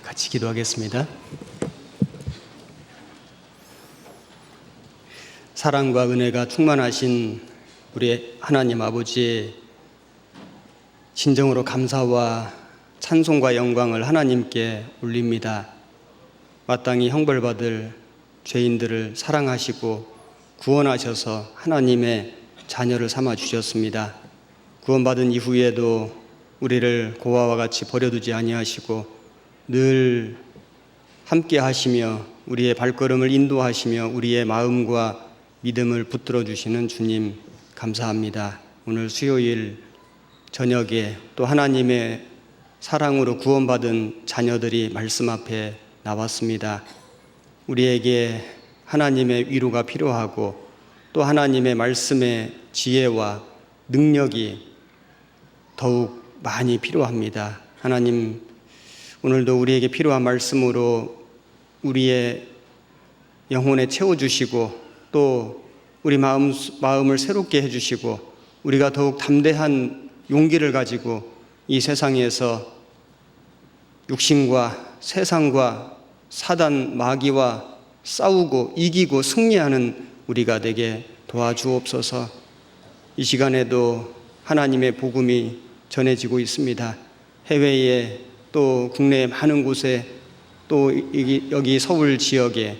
같이 기도하겠습니다. 사랑과 은혜가 충만하신 우리 하나님 아버지의 진정으로 감사와 찬송과 영광을 하나님께 올립니다. 마땅히 형벌받을 죄인들을 사랑하시고 구원하셔서 하나님의 자녀를 삼아 주셨습니다. 구원받은 이후에도 우리를 고아와 같이 버려두지 아니하시고 늘 함께 하시며 우리의 발걸음을 인도하시며 우리의 마음과 믿음을 붙들어 주시는 주님 감사합니다. 오늘 수요일 저녁에 또 하나님의 사랑으로 구원받은 자녀들이 말씀 앞에 나왔습니다. 우리에게 하나님의 위로가 필요하고 또 하나님의 말씀의 지혜와 능력이 더욱 많이 필요합니다. 하나님, 오늘도 우리에게 필요한 말씀으로 우리의 영혼에 채워주시고 또 우리 마음을 새롭게 해주시고 우리가 더욱 담대한 용기를 가지고 이 세상에서 육신과 세상과 사단 마귀와 싸우고 이기고 승리하는 우리가 되게 도와주옵소서. 이 시간에도 하나님의 복음이 전해지고 있습니다. 해외에 또 국내의 많은 곳에 또 여기 서울 지역에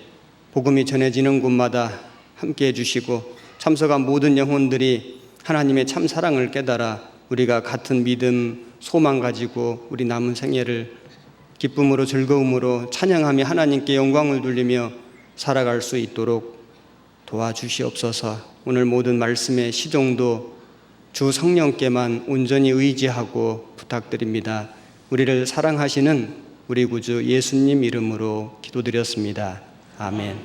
복음이 전해지는 곳마다 함께 해주시고 참석한 모든 영혼들이 하나님의 참 사랑을 깨달아 우리가 같은 믿음, 소망 가지고 우리 남은 생애를 기쁨으로 즐거움으로 찬양하며 하나님께 영광을 돌리며 살아갈 수 있도록 도와주시옵소서. 오늘 모든 말씀의 시종도 주 성령께만 온전히 의지하고 부탁드립니다. 우리를 사랑하시는 우리 구주 예수님 이름으로 기도드렸습니다. 아멘.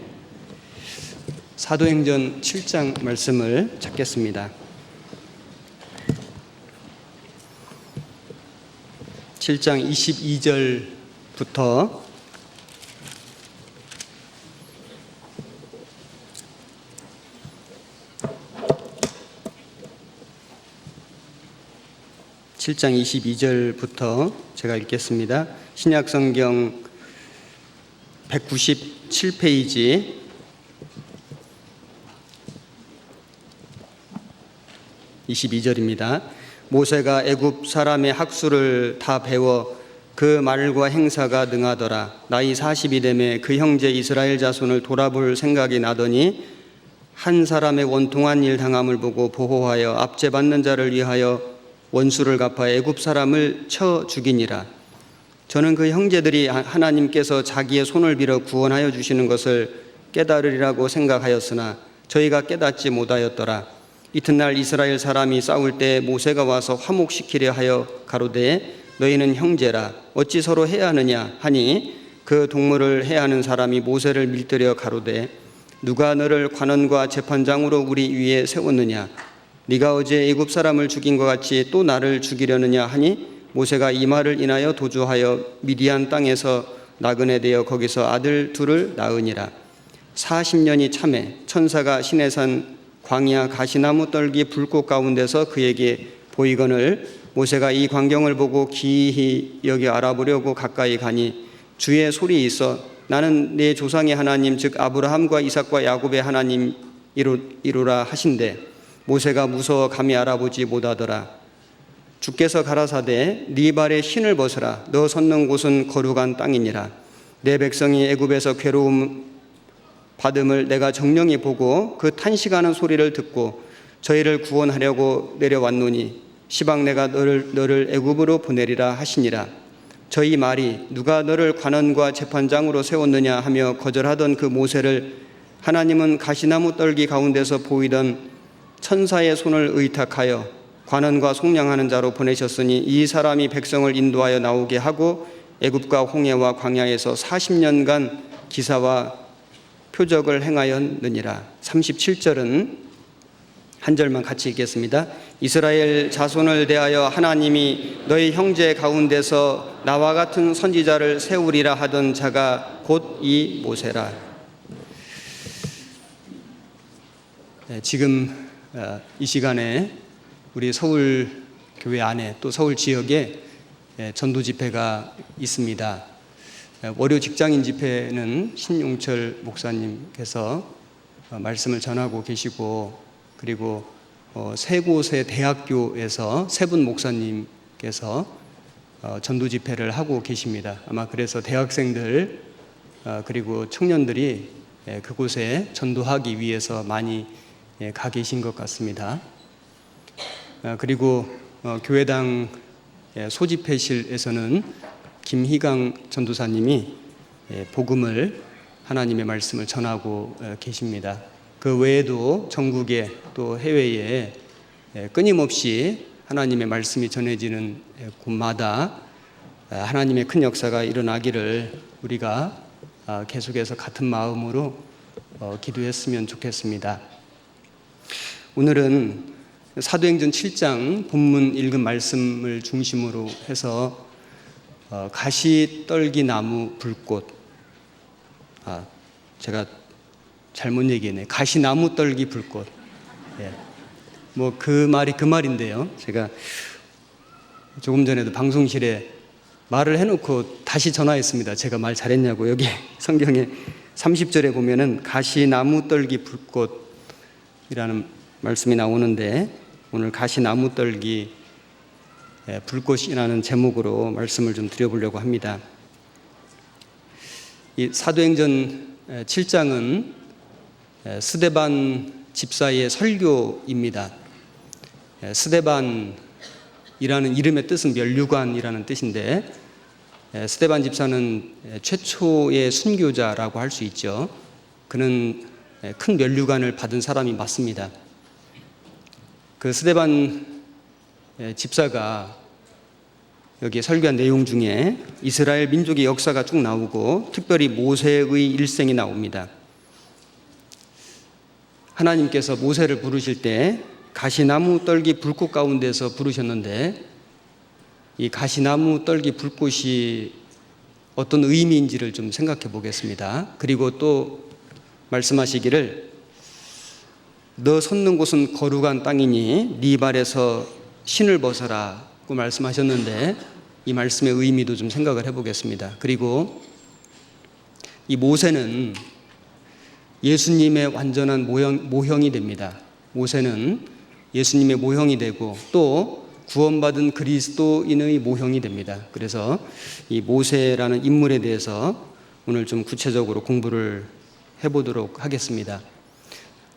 사도행전 7장 말씀을 찾겠습니다. 7장 22절부터 7장 22절부터 제가 읽겠습니다. 신약성경 197페이지 22절입니다. 모세가 애굽 사람의 학수를 다 배워 그 말과 행사가 능하더라. 나이 40이 되매 그 형제 이스라엘 자손을 돌아볼 생각이 나더니 한 사람의 원통한 일 당함을 보고 보호하여 압제받는 자를 위하여 원수를 갚아 애굽 사람을 쳐 죽이니라. 저는 그 형제들이 하나님께서 자기의 손을 빌어 구원하여 주시는 것을 깨달으리라고 생각하였으나 저희가 깨닫지 못하였더라. 이튿날 이스라엘 사람이 싸울 때 모세가 와서 화목시키려 하여 가로되 너희는 형제라 어찌 서로 해하느냐 하니 그 동물을 해하는 사람이 모세를 밀들여 가로되 누가 너를 관원과 재판장으로 우리 위에 세웠느냐? 네가 어제 애굽 사람을 죽인 것 같이 또 나를 죽이려느냐 하니 모세가 이 말을 인하여 도주하여 미디안 땅에서 나그네 되어 거기서 아들 둘을 낳으니라. 40년이 참에 천사가 시내산 광야 가시나무 떨기 불꽃 가운데서 그에게 보이거늘 모세가 이 광경을 보고 기이히 여겨 알아보려고 가까이 가니 주의 소리 있어 나는 내 조상의 하나님 즉 아브라함과 이삭과 야곱의 하나님 이루라 하신대 모세가 무서워 감히 알아보지 못하더라. 주께서 가라사대 네 발에 신을 벗으라. 너 섰는 곳은 거룩한 땅이니라. 내 백성이 애굽에서 괴로움 받음을 내가 정령히 보고 그 탄식하는 소리를 듣고 저희를 구원하려고 내려왔노니 시방 내가 너를 애굽으로 보내리라 하시니라. 저희 말이 누가 너를 관원과 재판장으로 세웠느냐 하며 거절하던 그 모세를 하나님은 가시나무 떨기 가운데서 보이던 천사의 손을 의탁하여 관원과 속량하는 자로 보내셨으니 이 사람이 백성을 인도하여 나오게 하고 애굽과 홍해와 광야에서 40년간 기사와 표적을 행하였느니라. 37절은 한 절만 같이 읽겠습니다. 이스라엘 자손을 대하여 하나님이 너희 형제 가운데서 나와 같은 선지자를 세우리라 하던 자가 곧 이 모세라. 지금 이 시간에 우리 서울 교회 안에 또 서울 지역에 전도 집회가 있습니다. 월요 직장인 집회는 신용철 목사님께서 말씀을 전하고 계시고, 그리고 세 곳의 대학교에서 세 분 목사님께서 전도 집회를 하고 계십니다. 아마 그래서 대학생들 그리고 청년들이 그곳에 전도하기 위해서 많이 가 계신 것 같습니다. 그리고 교회당 소집회실에서는 김희강 전도사님이 복음을, 하나님의 말씀을 전하고 계십니다. 그 외에도 전국에 또 해외에 끊임없이 하나님의 말씀이 전해지는 곳마다 하나님의 큰 역사가 일어나기를 우리가 계속해서 같은 마음으로 기도했으면 좋겠습니다. 오늘은 사도행전 7장 본문 읽은 말씀을 중심으로 해서 가시떨기 나무 불꽃, 제가 잘못 얘기했네. 가시나무 떨기 불꽃. 뭐 그 말이 그 말인데요. 제가 조금 전에도 방송실에 말을 해놓고 다시 전화했습니다. 제가 말 잘했냐고. 여기 성경에 30절에 보면은 가시나무 떨기 불꽃이라는 말씀이 나오는데, 오늘 가시나무 떨기 불꽃이라는 제목으로 말씀을 좀 드려보려고 합니다. 이 사도행전 7장은 스데반 집사의 설교입니다. 스데반이라는 이름의 뜻은 면류관이라는 뜻인데, 스데반 집사는 최초의 순교자라고 할 수 있죠. 그는 큰 면류관을 받은 사람이 맞습니다. 그 스데반 집사가 여기 설교한 내용 중에 이스라엘 민족의 역사가 쭉 나오고, 특별히 모세의 일생이 나옵니다. 하나님께서 모세를 부르실 때 가시나무 떨기 불꽃 가운데서 부르셨는데, 이 가시나무 떨기 불꽃이 어떤 의미인지를 좀 생각해 보겠습니다. 그리고 또 말씀하시기를, 너 섰는 곳은 거룩한 땅이니 네 발에서 신을 벗어라고 말씀하셨는데, 이 말씀의 의미도 좀 생각을 해보겠습니다. 그리고 이 모세는 예수님의 완전한 모형이 됩니다. 모세는 예수님의 모형이 되고 또 구원받은 그리스도인의 모형이 됩니다. 그래서 이 모세라는 인물에 대해서 오늘 좀 구체적으로 공부를 해보도록 하겠습니다.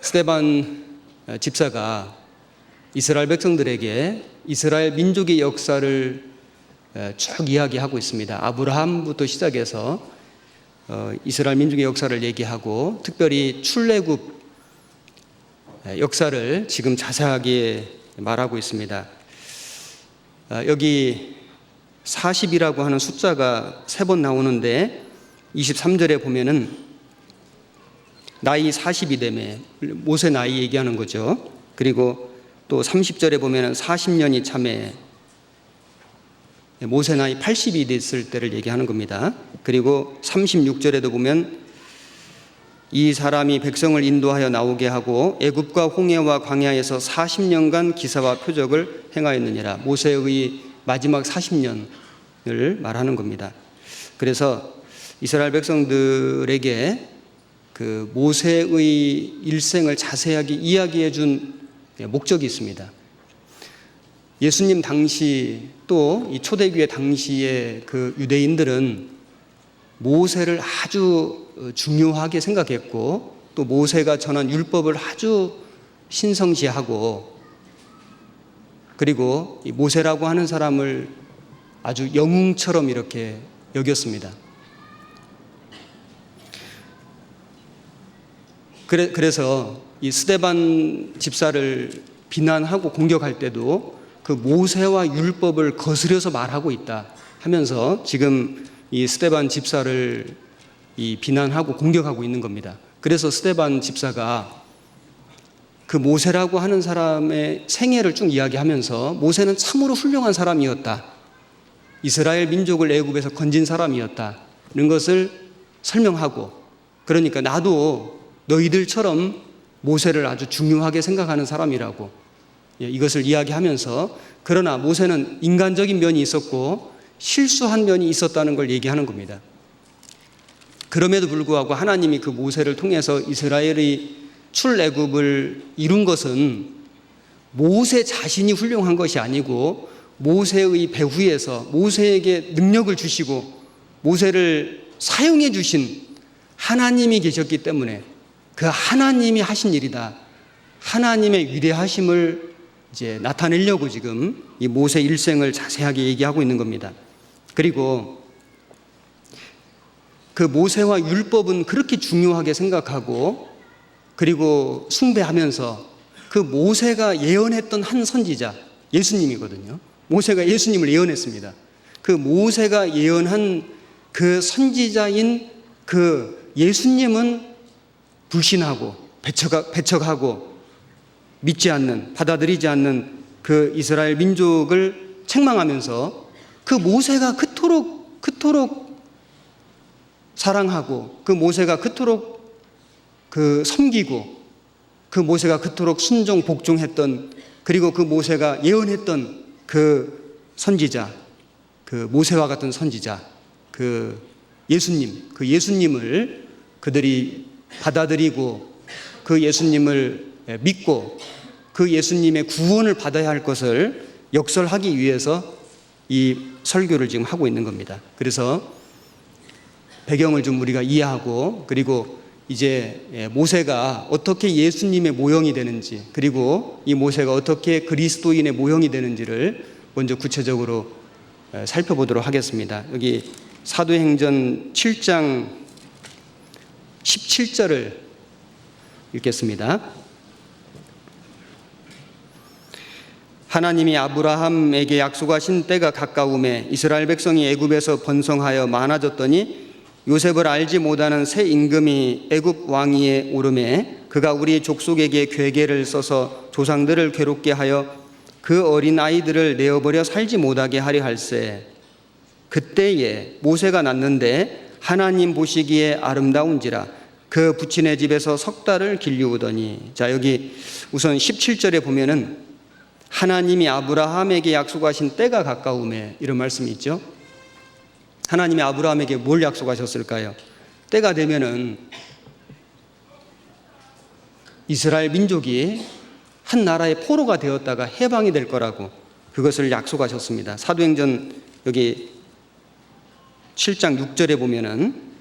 스데반 집사가 이스라엘 백성들에게 이스라엘 민족의 역사를 쭉 이야기하고 있습니다. 아브라함부터 시작해서 이스라엘 민족의 역사를 얘기하고, 특별히 출애굽 역사를 지금 자세하게 말하고 있습니다. 여기 40이라고 하는 숫자가 3번 나오는데, 23절에 보면은 나이 40이 되매, 모세 나이 얘기하는 거죠. 그리고 또 30절에 보면은 40년이 참에, 모세 나이 80이 됐을 때를 얘기하는 겁니다. 그리고 36절에도 보면 이 사람이 백성을 인도하여 나오게 하고 애굽과 홍해와 광야에서 40년간 기사와 표적을 행하였느니라. 모세의 마지막 40년을 말하는 겁니다. 그래서 이스라엘 백성들에게 그 모세의 일생을 자세하게 이야기해 준 목적이 있습니다. 예수님 당시, 또 이 초대교회 당시에 그 유대인들은 모세를 아주 중요하게 생각했고, 또 모세가 전한 율법을 아주 신성시하고, 그리고 이 모세라고 하는 사람을 아주 영웅처럼 이렇게 여겼습니다. 그래서 이 스데반 집사를 비난하고 공격할 때도 그 모세와 율법을 거스려서 말하고 있다 하면서 지금 이 스데반 집사를 비난하고 공격하고 있는 겁니다. 그래서 스데반 집사가 그 모세라고 하는 사람의 생애를 쭉 이야기하면서, 모세는 참으로 훌륭한 사람이었다, 이스라엘 민족을 애굽에서 건진 사람이었다, 이런 것을 설명하고, 그러니까 나도 너희들처럼 모세를 아주 중요하게 생각하는 사람이라고 이것을 이야기하면서, 그러나 모세는 인간적인 면이 있었고 실수한 면이 있었다는 걸 얘기하는 겁니다. 그럼에도 불구하고 하나님이 그 모세를 통해서 이스라엘의 출애굽을 이룬 것은 모세 자신이 훌륭한 것이 아니고 모세의 배후에서 모세에게 능력을 주시고 모세를 사용해 주신 하나님이 계셨기 때문에 그 하나님이 하신 일이다. 하나님의 위대하심을 이제 나타내려고 지금 이 모세 일생을 자세하게 얘기하고 있는 겁니다. 그리고 그 모세와 율법은 그렇게 중요하게 생각하고 그리고 숭배하면서 그 모세가 예언했던 한 선지자, 예수님이거든요. 모세가 예수님을 예언했습니다. 그 모세가 예언한 그 선지자인 그 예수님은 불신하고 배척하고 믿지 않는, 받아들이지 않는 그 이스라엘 민족을 책망하면서 그 모세가 그토록 사랑하고 그 모세가 그토록 그 섬기고 그 모세가 그토록 순종 복종했던 그리고 그 모세가 예언했던 그 선지자, 그 모세와 같은 선지자, 그 예수님, 그 예수님을 그들이 받아들이고 그 예수님을 믿고 그 예수님의 구원을 받아야 할 것을 역설하기 위해서 이 설교를 지금 하고 있는 겁니다. 그래서 배경을 좀 우리가 이해하고 그리고 이제 모세가 어떻게 예수님의 모형이 되는지 그리고 이 모세가 어떻게 그리스도인의 모형이 되는지를 먼저 구체적으로 살펴보도록 하겠습니다. 여기 사도행전 7장 17절을 읽겠습니다. 하나님이 아브라함에게 약속하신 때가 가까움에 이스라엘 백성이 애굽에서 번성하여 많아졌더니 요셉을 알지 못하는 새 임금이 애굽 왕위에 오르매 그가 우리 족속에게 괴계를 써서 조상들을 괴롭게 하여 그 어린 아이들을 내어버려 살지 못하게 하려 할세. 그때에 모세가 났는데 하나님 보시기에 아름다운지라 그 부친의 집에서 석 달을 길리우더니. 자, 여기 우선 17절에 보면은 하나님이 아브라함에게 약속하신 때가 가까움에 이런 말씀이 있죠. 하나님이 아브라함에게 뭘 약속하셨을까요? 때가 되면은 이스라엘 민족이 한 나라의 포로가 되었다가 해방이 될 거라고 그것을 약속하셨습니다. 사도행전 여기 7장 6절에 보면은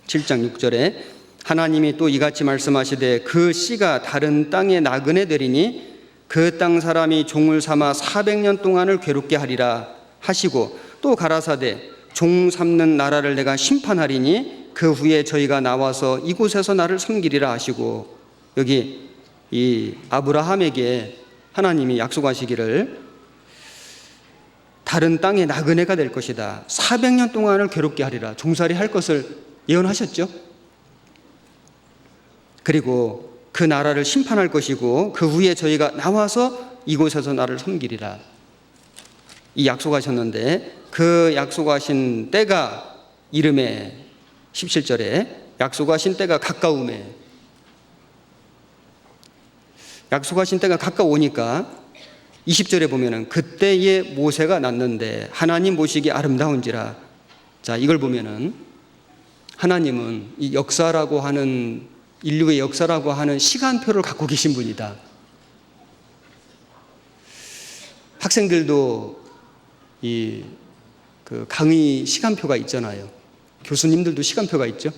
7장 6절에 하나님이 또 이같이 말씀하시되 그 씨가 다른 땅에 나그네 되리니 그 땅 사람이 종을 삼아 400년 동안을 괴롭게 하리라 하시고 또 가라사대 종 삼는 나라를 내가 심판하리니 그 후에 저희가 나와서 이곳에서 나를 섬기리라 하시고 여기 이 아브라함에게 하나님이 약속하시기를 다른 땅의 나그네가 될 것이다. 400년 동안을 괴롭게 하리라. 종살이 할 것을 예언하셨죠. 그리고 그 나라를 심판할 것이고 그 후에 저희가 나와서 이곳에서 나를 섬기리라. 이 약속하셨는데 그 약속하신 때가 이름에 17절에 약속하신 때가 가까움에 약속하신 때가 가까우니까 20절에 보면은 그때에 모세가 났는데 하나님 보시기 아름다운지라. 자, 이걸 보면은 하나님은 이 역사라고 하는 인류의 역사라고 하는 시간표를 갖고 계신 분이다. 학생들도 이 그 강의 시간표가 있잖아요. 교수님들도 시간표가 있죠.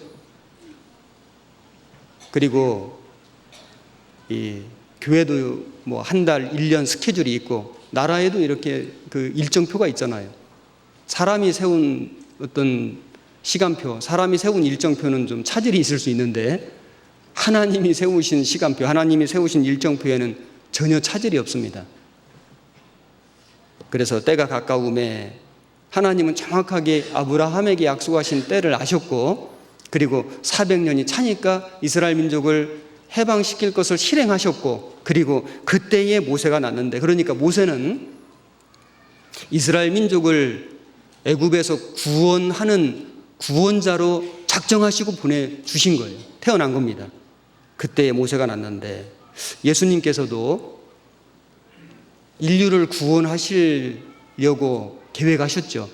그리고 이 교회도 뭐 한 달, 1년 스케줄이 있고 나라에도 이렇게 그 일정표가 있잖아요. 사람이 세운 어떤 시간표, 사람이 세운 일정표는 좀 차질이 있을 수 있는데 하나님이 세우신 시간표, 하나님이 세우신 일정표에는 전혀 차질이 없습니다. 그래서 때가 가까움에 하나님은 정확하게 아브라함에게 약속하신 때를 아셨고 그리고 400년이 차니까 이스라엘 민족을 해방시킬 것을 실행하셨고 그리고 그때에 모세가 났는데 그러니까 모세는 이스라엘 민족을 애굽에서 구원하는 구원자로 작정하시고 보내주신 거예요. 태어난 겁니다. 그때에 모세가 났는데 예수님께서도 인류를 구원하시려고 계획하셨죠.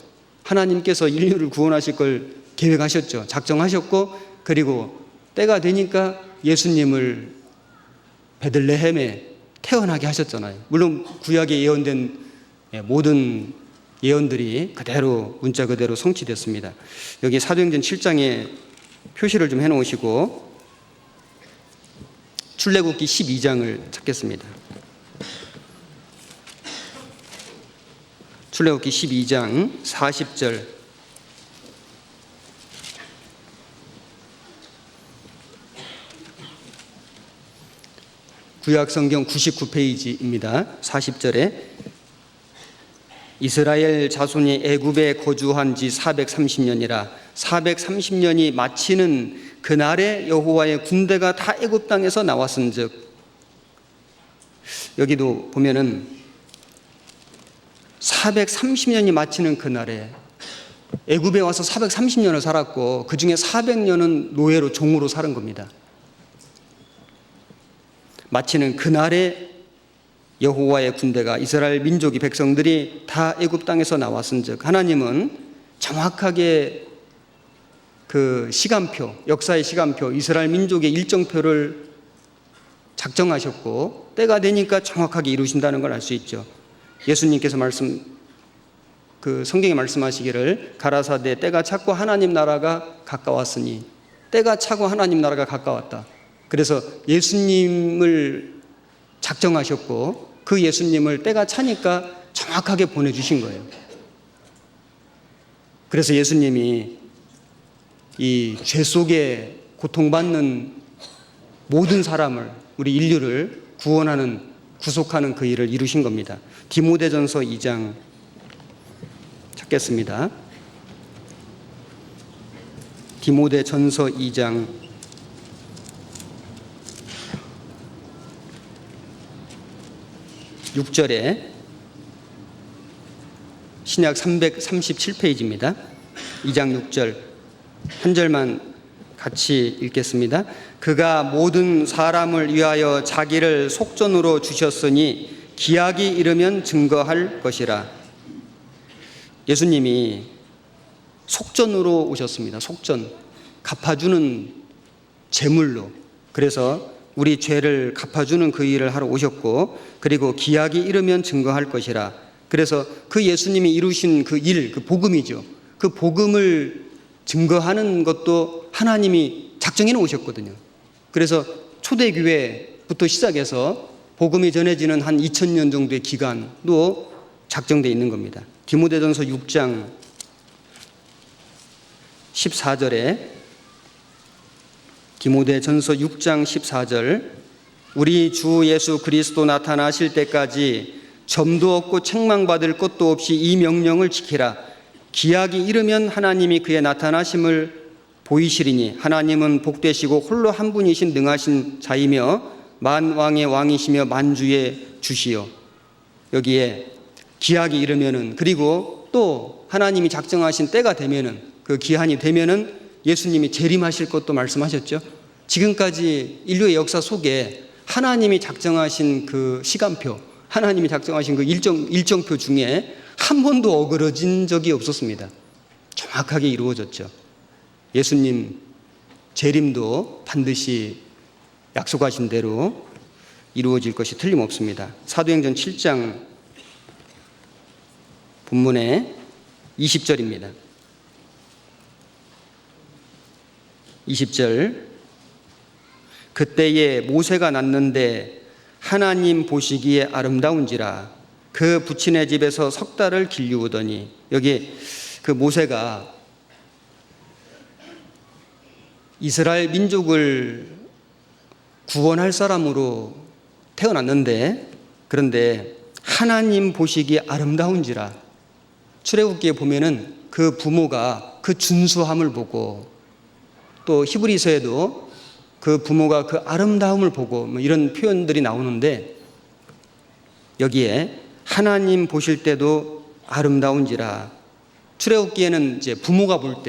하나님께서 인류를 구원하실 걸 계획하셨죠. 작정하셨고, 그리고 때가 되니까 예수님을 베들레헴에 태어나게 하셨잖아요. 물론 구약에 예언된 모든 예언들이 그대로 문자 그대로 성취됐습니다. 여기 사도행전 7장에 표시를 좀 해놓으시고 출애굽기 12장을 찾겠습니다. 출애굽기 12장 40절. 구약 성경 99페이지입니다. 40절에 이스라엘 자손이 애굽에 거주한 지 430년이라 430년이 마치는 그날에 여호와의 군대가 다 애굽 땅에서 나왔은즉, 여기도 보면은 430년이 마치는 그날에 애굽에 와서 430년을 살았고 그 중에 400년은 노예로 종으로 살은 겁니다. 마치는 그날에 여호와의 군대가 이스라엘 민족이 백성들이 다 애굽 땅에서 나왔은즉, 하나님은 정확하게 그 시간표, 역사의 시간표, 이스라엘 민족의 일정표를 작정하셨고 때가 되니까 정확하게 이루신다는 걸 알 수 있죠. 예수님께서 성경에 말씀하시기를 가라사대 때가 찼고 하나님 나라가 가까웠으니, 때가 차고 하나님 나라가 가까웠다. 그래서 예수님을 작정하셨고 그 예수님을 때가 차니까 정확하게 보내주신 거예요. 그래서 예수님이 이 죄 속에 고통받는 모든 사람을, 우리 인류를 구원하는, 구속하는 그 일을 이루신 겁니다. 디모데전서 2장 찾겠습니다. 디모데전서 2장 6절에 신약 337페이지입니다. 2장 6절 한 절만 같이 읽겠습니다. 그가 모든 사람을 위하여 자기를 속전으로 주셨으니 기약이 이르면 증거할 것이라. 예수님이 속전으로 오셨습니다. 속전, 갚아주는 제물로. 그래서 우리 죄를 갚아주는 그 일을 하러 오셨고, 그리고 기약이 이르면 증거할 것이라. 그래서 그 예수님이 이루신 그 일, 그 복음이죠. 그 복음을 증거하는 것도 하나님이 작정해 놓으셨거든요. 그래서 초대교회부터 시작해서 복음이 전해지는 한 2000년 정도의 기간도 작정되어 있는 겁니다. 디모데전서 6장 14절에 디모데전서 6장 14절 우리 주 예수 그리스도 나타나실 때까지 점도 없고 책망받을 것도 없이 이 명령을 지키라. 기약이 이르면 하나님이 그의 나타나심을 보이시리니 하나님은 복되시고 홀로 한 분이신 능하신 자이며 만왕의 왕이시며 만주의 주시요. 여기에 기약이 이르면은, 그리고 또 하나님이 작정하신 때가 되면은, 그 기한이 되면은 예수님이 재림하실 것도 말씀하셨죠. 지금까지 인류의 역사 속에 하나님이 작정하신 그 시간표, 하나님이 작정하신 그 일정표 중에 한 번도 어그러진 적이 없었습니다. 정확하게 이루어졌죠. 예수님 재림도 반드시 약속하신 대로 이루어질 것이 틀림없습니다. 사도행전 7장 본문의 20절입니다. 20절 그때에 모세가 났는데 하나님 보시기에 아름다운지라 그 부친의 집에서 석 달을 길리우더니, 여기 그 모세가 이스라엘 민족을 구원할 사람으로 태어났는데, 그런데 하나님 보시기에 아름다운지라, 출애굽기에 보면은 그 부모가 그 준수함을 보고, 또 히브리서에도 그 부모가 그 아름다움을 보고 뭐 이런 표현들이 나오는데, 여기에 하나님 보실 때도 아름다운지라, 출애굽기에는 이제 부모가 볼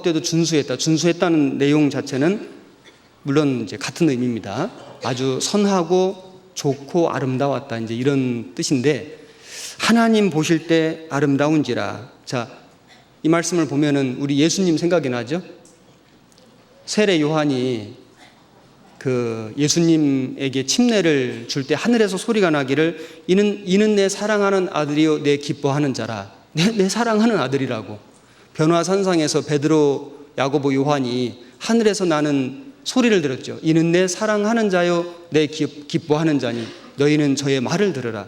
때도 준수했다는 내용 자체는 물론 이제 같은 의미입니다. 아주 선하고 좋고 아름다웠다, 이제 이런 뜻인데, 하나님 보실 때 아름다운지라. 자, 이 말씀을 보면은 우리 예수님 생각이 나죠? 세례 요한이 그 예수님에게 침례를 줄 때 하늘에서 소리가 나기를 이는 내 사랑하는 아들이요 내 기뻐하는 자라. 내 사랑하는 아들이라고. 변화산상에서 베드로, 야고보, 요한이 하늘에서 나는 소리를 들었죠. 이는 내 사랑하는 자요 내 기뻐하는 자니 너희는 저의 말을 들으라.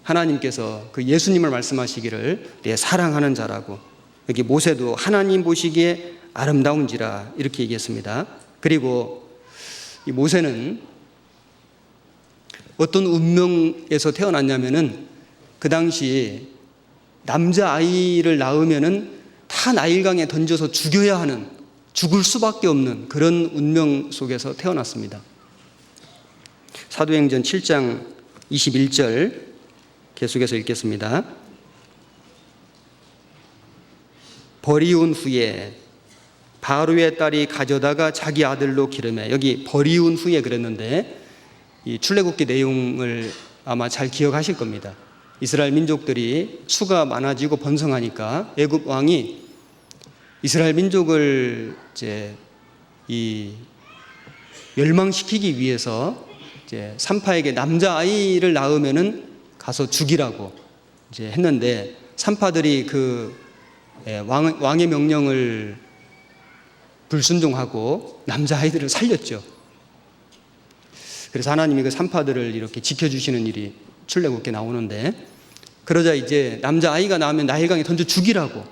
하나님께서 그 예수님을 말씀하시기를 내 사랑하는 자라고. 여기 모세도 하나님 보시기에 아름다운지라 이렇게 얘기했습니다. 그리고 이 모세는 어떤 운명에서 태어났냐면은 그 당시 남자아이를 낳으면은 다 나일강에 던져서 죽여야 하는, 죽을 수밖에 없는 그런 운명 속에서 태어났습니다. 사도행전 7장 21절 계속해서 읽겠습니다. 버리운 후에 바로의 딸이 가져다가 자기 아들로 기르매. 여기 버리운 후에 그랬는데 이 출애굽기 내용을 아마 잘 기억하실 겁니다. 이스라엘 민족들이 수가 많아지고 번성하니까 애굽 왕이 이스라엘 민족을 이제 이 멸망시키기 위해서 이제 산파에게 남자아이를 낳으면은 가서 죽이라고 이제 했는데 산파들이 그 왕의 명령을 불순종하고 남자아이들을 살렸죠. 그래서 하나님이 그 산파들을 이렇게 지켜주시는 일이 출애굽기에 나오는데, 그러자 이제 남자아이가 나오면 나일강에 던져 죽이라고,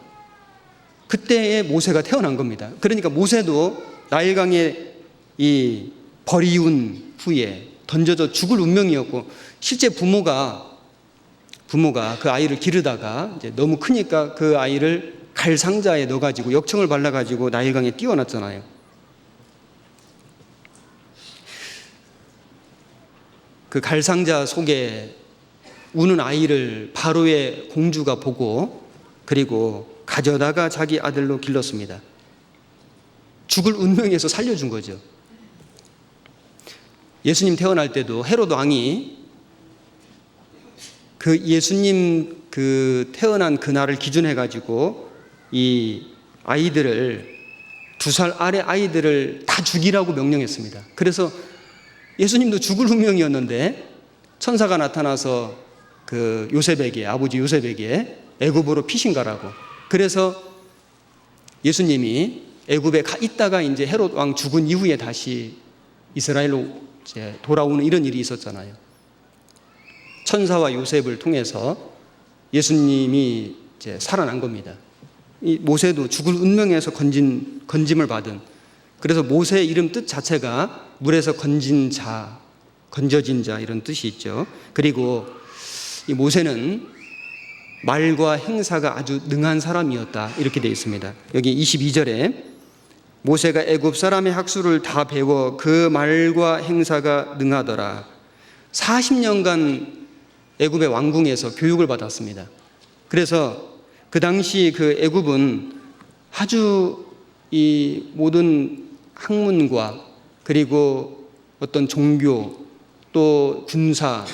그때의 모세가 태어난 겁니다. 그러니까 모세도 나일강에 이 버리운 후에 던져져 죽을 운명이었고, 실제 부모가 그 아이를 기르다가 이제 너무 크니까 그 아이를 갈상자에 넣어가지고 역청을 발라가지고 나일강에 띄워놨잖아요. 그 갈상자 속에 우는 아이를 바로의 공주가 보고 그리고 가져다가 자기 아들로 길렀습니다. 죽을 운명에서 살려준 거죠. 예수님 태어날 때도 헤롯 왕이 그 예수님 그 태어난 그날을 기준해 가지고 이 아이들을 2살 아래 아이들을 다 죽이라고 명령했습니다. 그래서 예수님도 죽을 운명이었는데 천사가 나타나서 그 요셉에게, 아버지 요셉에게 애굽으로 피신 가라고. 그래서 예수님이 애굽에 가 있다가 이제 헤롯 왕 죽은 이후에 다시 이스라엘로 이제 돌아오는 이런 일이 있었잖아요. 천사와 요셉을 통해서 예수님이 이제 살아난 겁니다. 이 모세도 죽을 운명에서 건짐을 받은, 그래서 모세 이름 뜻 자체가 물에서 건진 자, 건져진 자 이런 뜻이 있죠. 그리고 이 모세는 말과 행사가 아주 능한 사람이었다 이렇게 되어 있습니다. 여기 22절에 모세가 애굽 사람의 학수를 다 배워 그 말과 행사가 능하더라. 40년간 애굽의 왕궁에서 교육을 받았습니다. 그래서 그 당시 그 애굽은 아주 이 모든 학문과 그리고 어떤 종교 또 군사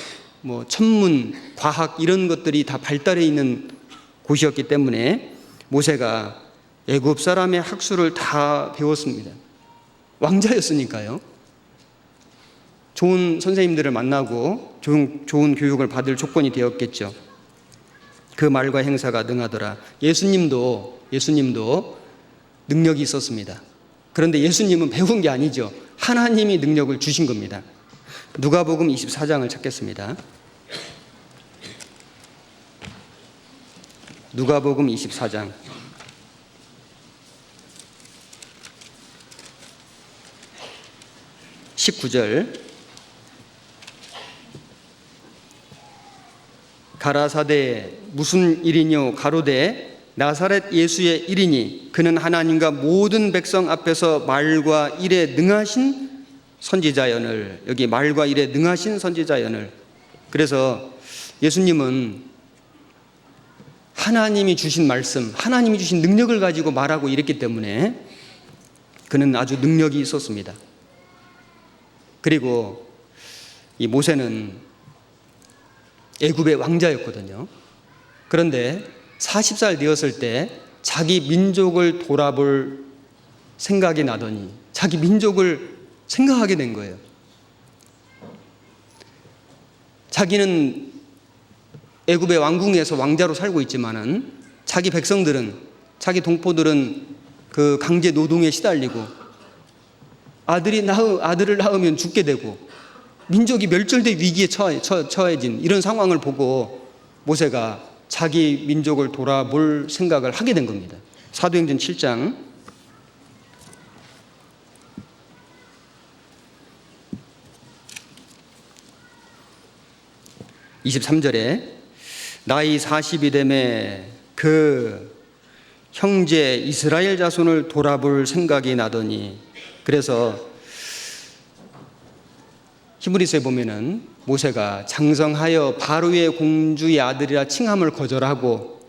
뭐 천문 과학 이런 것들이 다 발달해 있는 곳이었기 때문에 모세가 애굽 사람의 학수를 다 배웠습니다. 왕자였으니까요. 좋은 선생님들을 만나고 좋은 교육을 받을 조건이 되었겠죠. 그 말과 행사가 능하더라. 예수님도 능력이 있었습니다. 그런데 예수님은 배운 게 아니죠. 하나님이 능력을 주신 겁니다. 누가복음 24장을 찾겠습니다. 누가복음 24장 19절 가라사대 무슨 일이뇨 가로되 나사렛 예수의 일이니 그는 하나님과 모든 백성 앞에서 말과 일에 능하신 선지자연을, 여기 말과 일에 능하신 선지자연을. 그래서 예수님은 하나님이 주신 말씀, 하나님이 주신 능력을 가지고 말하고 이랬기 때문에 그는 아주 능력이 있었습니다. 그리고 이 모세는 애굽의 왕자였거든요. 그런데 40살 되었을 때 자기 민족을 돌아볼 생각이 나더니 자기 민족을 생각하게 된 거예요. 자기는 애굽의 왕궁에서 왕자로 살고 있지만은 자기 백성들은, 자기 동포들은 그 강제 노동에 시달리고 아들을 낳으면 죽게 되고 민족이 멸절될 위기에 처해진 이런 상황을 보고 모세가 자기 민족을 돌아볼 생각을 하게 된 겁니다. 사도행전 7장 23절에 나이 40이 되매 그 형제 이스라엘 자손을 돌아볼 생각이 나더니, 그래서 히브리서에 보면은 모세가 장성하여 바로의 공주의 아들이라 칭함을 거절하고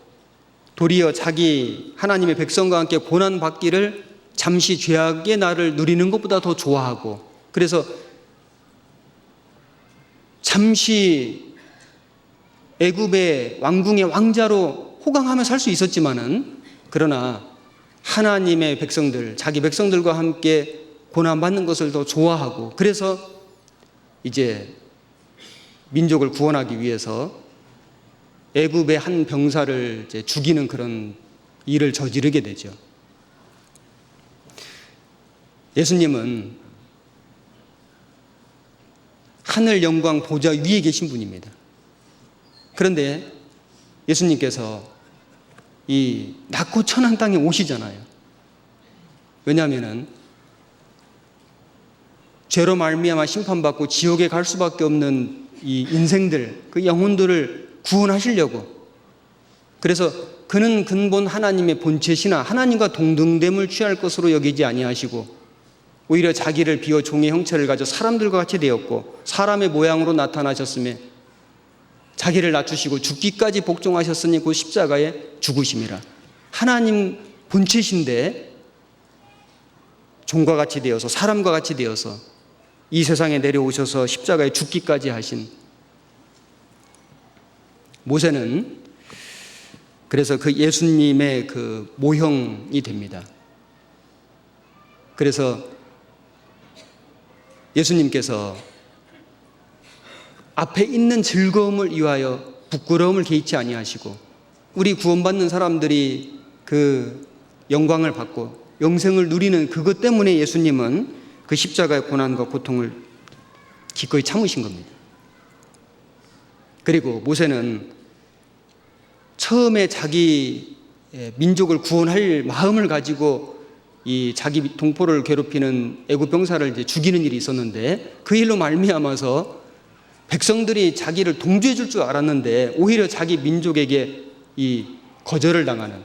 도리어 자기 하나님의 백성과 함께 고난받기를 잠시 죄악의 날을 누리는 것보다 더 좋아하고, 그래서 잠시 애굽의 왕궁의 왕자로 호강하며 살 수 있었지만은, 그러나 하나님의 백성들, 자기 백성들과 함께 고난받는 것을 더 좋아하고, 그래서 이제 민족을 구원하기 위해서 애굽의 한 병사를 이제 죽이는 그런 일을 저지르게 되죠. 예수님은 하늘 영광 보좌 위에 계신 분입니다. 그런데 예수님께서 이 낮고 천한 땅에 오시잖아요. 왜냐하면은 죄로 말미암아 심판받고 지옥에 갈 수밖에 없는 이 인생들, 그 영혼들을 구원하시려고. 그래서 그는 근본 하나님의 본체시나 하나님과 동등됨을 취할 것으로 여기지 아니하시고 오히려 자기를 비워 종의 형체를 가져 사람들과 같이 되었고 사람의 모양으로 나타나셨으며 자기를 낮추시고 죽기까지 복종하셨으니 그 십자가에 죽으심이라. 하나님 본체신데 종과 같이 되어서, 사람과 같이 되어서 이 세상에 내려오셔서 십자가에 죽기까지 하신 모세는 그래서 그 예수님의 그 모형이 됩니다. 그래서 예수님께서 앞에 있는 즐거움을 위하여 부끄러움을 개의치 아니하시고 우리 구원받는 사람들이 그 영광을 받고 영생을 누리는 그것 때문에 예수님은 그 십자가의 고난과 고통을 기꺼이 참으신 겁니다. 그리고 모세는 처음에 자기 민족을 구원할 마음을 가지고 이 자기 동포를 괴롭히는 애굽 병사를 이제 죽이는 일이 있었는데 그 일로 말미암아서 백성들이 자기를 동조해 줄 줄 알았는데 오히려 자기 민족에게 이 거절을 당하는,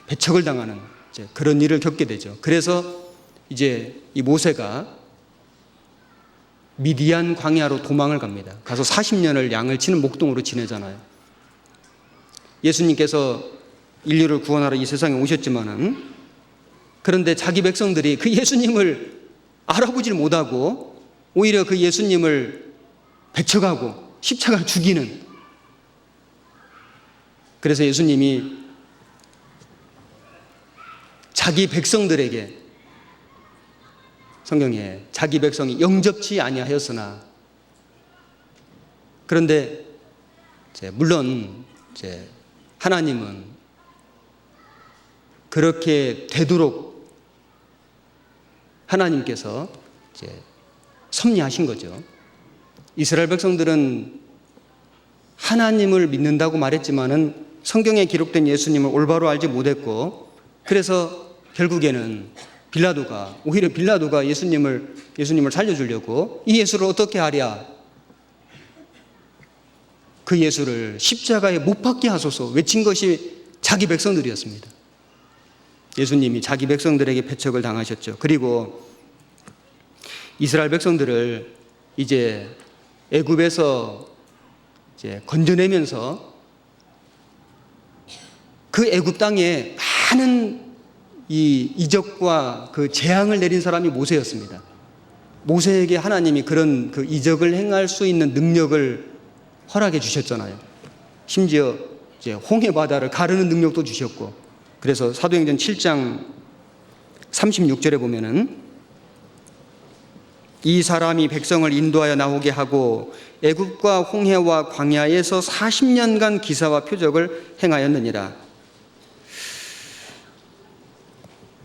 배척을 당하는 이제 그런 일을 겪게 되죠. 그래서 이제 이 모세가 미디안 광야로 도망을 갑니다. 가서 40년을 양을 치는 목동으로 지내잖아요. 예수님께서 인류를 구원하러 이 세상에 오셨지만은 그런데 자기 백성들이 그 예수님을 알아보질 못하고 오히려 그 예수님을 배척하고 십자가를 죽이는, 그래서 예수님이 자기 백성들에게 성경에 자기 백성이 영접치 아니하였으나, 그런데 물론 하나님은 그렇게 되도록 하나님께서 섭리하신 거죠. 이스라엘 백성들은 하나님을 믿는다고 말했지만은 성경에 기록된 예수님을 올바로 알지 못했고, 그래서 결국에는 오히려 빌라도가 예수님을 살려주려고 이 예수를 어떻게 하랴, 그 예수를 십자가에 못 박게 하소서 외친 것이 자기 백성들이었습니다. 예수님이 자기 백성들에게 배척을 당하셨죠. 그리고 이스라엘 백성들을 이제 애굽에서 이제 건져내면서 그 애굽 땅에 많은 이 이적과 그 재앙을 내린 사람이 모세였습니다. 모세에게 하나님이 그런 그 이적을 행할 수 있는 능력을 허락해 주셨잖아요. 심지어 이제 홍해 바다를 가르는 능력도 주셨고, 그래서 사도행전 7장 36절에 보면은 이 사람이 백성을 인도하여 나오게 하고 애굽과 홍해와 광야에서 40년간 기사와 표적을 행하였느니라.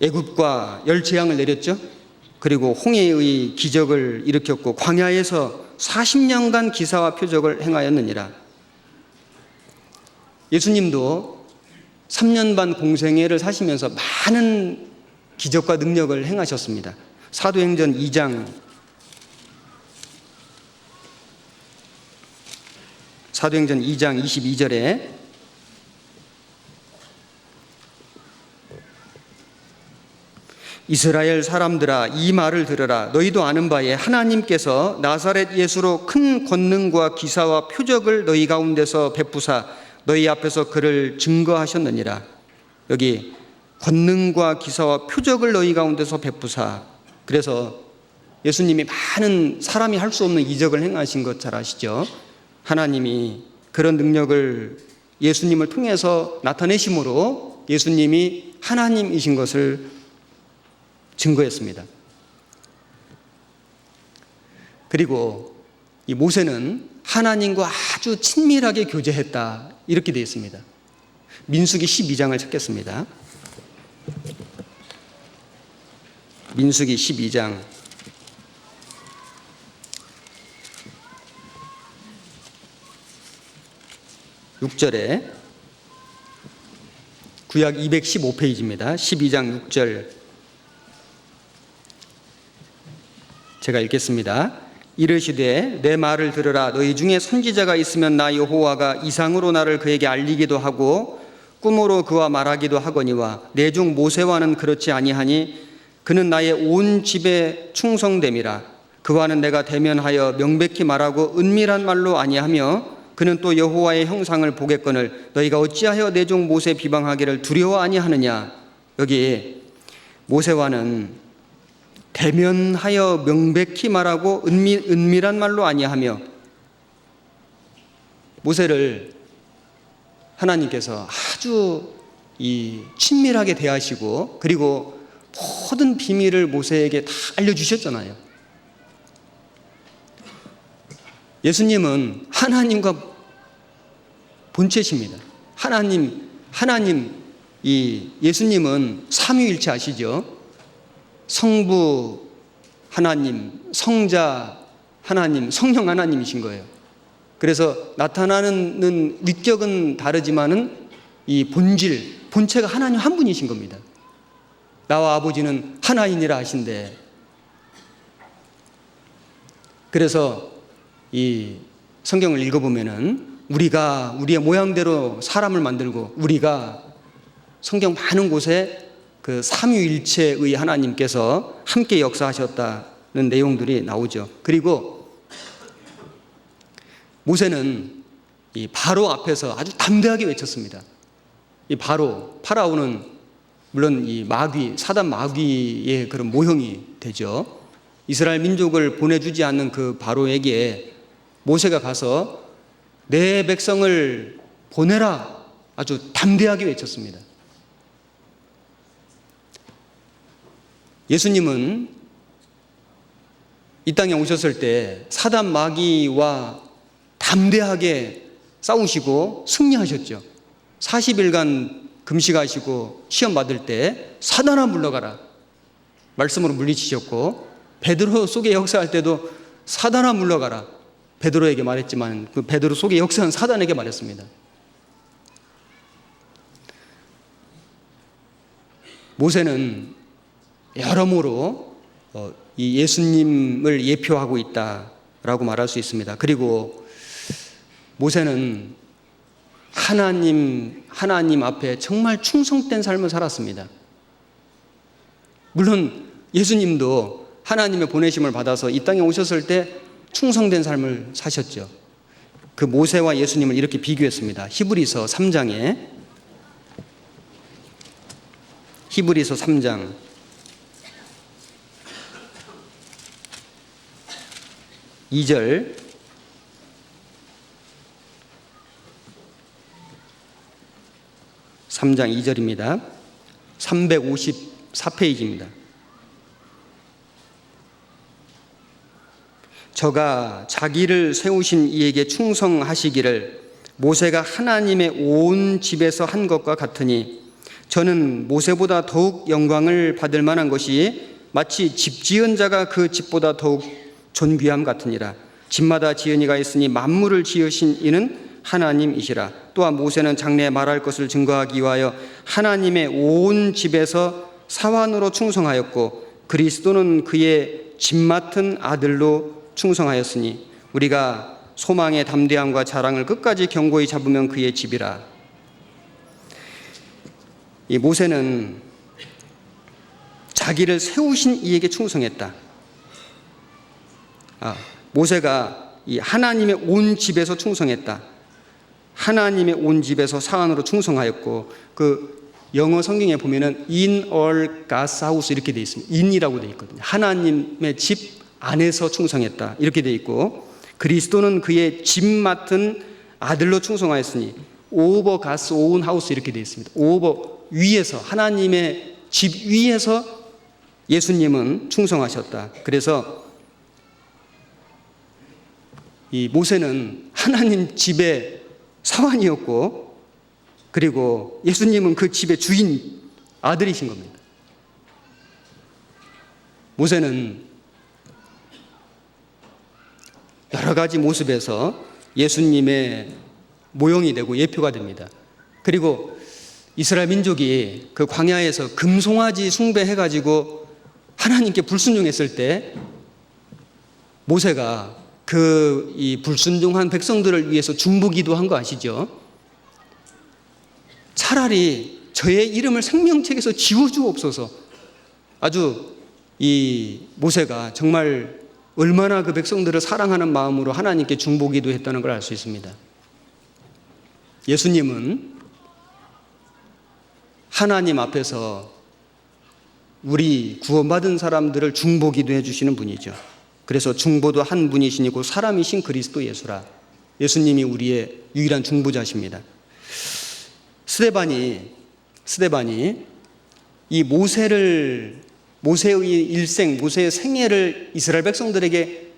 애굽과 열재앙을 내렸죠. 그리고 홍해의 기적을 일으켰고 광야에서 40년간 기사와 표적을 행하였느니라. 예수님도 3년 반 공생애를 사시면서 많은 기적과 능력을 행하셨습니다. 사도행전 2장 22절에 이스라엘 사람들아 이 말을 들으라. 너희도 아는 바에 하나님께서 나사렛 예수로 큰 권능과 기사와 표적을 너희 가운데서 베푸사 너희 앞에서 그를 증거하셨느니라. 여기 권능과 기사와 표적을 너희 가운데서 베푸사. 그래서 예수님이 많은 사람이 할 수 없는 이적을 행하신 것 잘 아시죠? 하나님이 그런 능력을 예수님을 통해서 나타내심으로 예수님이 하나님이신 것을 증거했습니다. 그리고 이 모세는 하나님과 아주 친밀하게 교제했다, 이렇게 되어 있습니다. 민수기 12장을 찾겠습니다. 민수기 12장 6절에 구약 215페이지입니다. 12장 6절 제가 읽겠습니다. 이르시되 내 말을 들으라. 너희 중에 선지자가 있으면 나 여호와가 이상으로 나를 그에게 알리기도 하고 꿈으로 그와 말하기도 하거니와 내 중 모세와는 그렇지 아니하니 그는 나의 온 집에 충성됨이라. 그와는 내가 대면하여 명백히 말하고 은밀한 말로 아니하며 그는 또 여호와의 형상을 보겠거늘 너희가 어찌하여 내 종 모세 비방하기를 두려워 아니하느냐. 여기 모세와는 대면하여 명백히 말하고 은밀한 말로 아니하며, 모세를 하나님께서 아주 친밀하게 대하시고 그리고 모든 비밀을 모세에게 다 알려주셨잖아요. 예수님은 하나님과 본체십니다. 하나님, 예수님은 삼위일체 아시죠? 성부 하나님, 성자 하나님, 성령 하나님이신 거예요. 그래서 나타나는 위격은 다르지만은 이 본체가 하나님 한 분이신 겁니다. 나와 아버지는 하나이니라 하신대. 그래서 이 성경을 읽어보면은 우리가 우리의 모양대로 사람을 만들고 우리가 성경 많은 곳에 그 삼위일체의 하나님께서 함께 역사하셨다는 내용들이 나오죠. 그리고 모세는 이 바로 앞에서 아주 담대하게 외쳤습니다. 이 파라오는 물론 이 사단 마귀의 그런 모형이 되죠. 이스라엘 민족을 보내주지 않는 그 바로에게 모세가 가서 내 백성을 보내라, 아주 담대하게 외쳤습니다. 예수님은 이 땅에 오셨을 때 사단 마귀와 담대하게 싸우시고 승리하셨죠. 40일간 금식하시고 시험 받을 때 사단아 물러가라 말씀으로 물리치셨고, 베드로 속에 역사할 때도 사단아 물러가라 베드로에게 말했지만 그 베드로 속에 역사한 사단에게 말했습니다. 모세는 여러모로 이 예수님을 예표하고 있다라고 말할 수 있습니다. 그리고 모세는 하나님 앞에 정말 충성된 삶을 살았습니다. 물론 예수님도 하나님의 보내심을 받아서 이 땅에 오셨을 때 충성된 삶을 사셨죠. 그 모세와 예수님을 이렇게 비교했습니다. 히브리서 3장 2절 3장 2절입니다. 354페이지입니다. 저가 자기를 세우신 이에게 충성하시기를 모세가 하나님의 온 집에서 한 것과 같으니 저는 모세보다 더욱 영광을 받을 만한 것이 마치 집 지은 자가 그 집보다 더욱 존귀함 같으니라. 집마다 지은 이가 있으니 만물을 지으신 이는 하나님이시라. 또한 모세는 장래에 말할 것을 증거하기 위하여 하나님의 온 집에서 사환으로 충성하였고 그리스도는 그의 집 맡은 아들로 충성하였으니 우리가 소망의 담대함과 자랑을 끝까지 견고히 잡으면 그의 집이라. 이 모세는 자기를 세우신 이에게 충성했다. 모세가 이 하나님의 온 집에서 충성했다. 하나님의 온 집에서 사안으로 충성하였고, 그 영어 성경에 보면은 in all God's house 이렇게 되어 있습니다. in이라고 되어 있거든요. 하나님의 집 안에서 충성했다 이렇게 되어 있고, 그리스도는 그의 집 맡은 아들로 충성하였으니 over God's own house 이렇게 되어 있습니다. over 위에서, 하나님의 집 위에서 예수님은 충성하셨다. 그래서 이 모세는 하나님 집의 사환이었고, 그리고 예수님은 그 집의 주인 아들이신 겁니다. 모세는 여러 가지 모습에서 예수님의 모형이 되고 예표가 됩니다. 그리고 이스라엘 민족이 그 광야에서 금송아지 숭배해가지고 하나님께 불순종했을 때 모세가 이 불순종한 백성들을 위해서 중보기도 한 거 아시죠? 차라리 저의 이름을 생명책에서 지워주옵소서. 아주 이 모세가 정말 얼마나 그 백성들을 사랑하는 마음으로 하나님께 중보기도 했다는 걸 알 수 있습니다. 예수님은 하나님 앞에서 우리 구원받은 사람들을 중보기도 해주시는 분이죠. 그래서 중보도 한 분이시니고 사람이신 그리스도 예수라. 예수님이 우리의 유일한 중보자십니다. 스데반이 이 모세의 일생, 모세의 생애를 이스라엘 백성들에게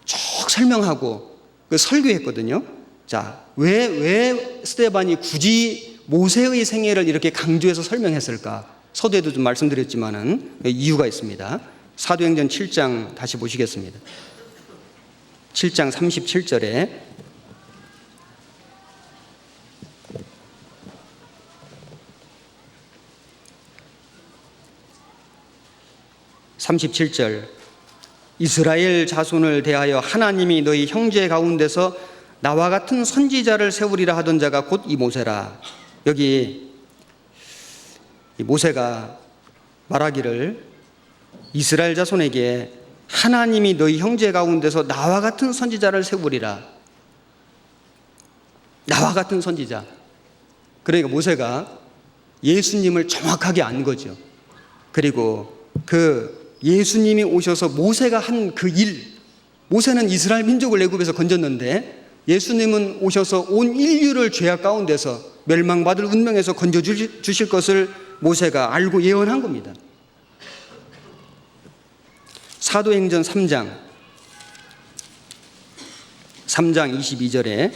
쭉 설명하고 그 설교했거든요. 자, 왜 스데반이 굳이 모세의 생애를 이렇게 강조해서 설명했을까? 서두에도 좀 말씀드렸지만은 이유가 있습니다. 사도행전 7장 다시 보시겠습니다. 7장 37절에 이스라엘 자손을 대하여 하나님이 너희 형제 가운데서 나와 같은 선지자를 세우리라 하던 자가 곧 이 모세라. 여기 이 모세가 말하기를 이스라엘 자손에게 하나님이 너희 형제 가운데서 나와 같은 선지자를 세우리라. 나와 같은 선지자. 그러니까 모세가 예수님을 정확하게 안 거죠. 그리고 그 예수님이 오셔서 모세가 한 그 일, 모세는 이스라엘 민족을 애굽에서 건졌는데 예수님은 오셔서 온 인류를 죄악 가운데서 멸망받을 운명에서 건져주실 것을 모세가 알고 예언한 겁니다. 사도행전 3장 22절에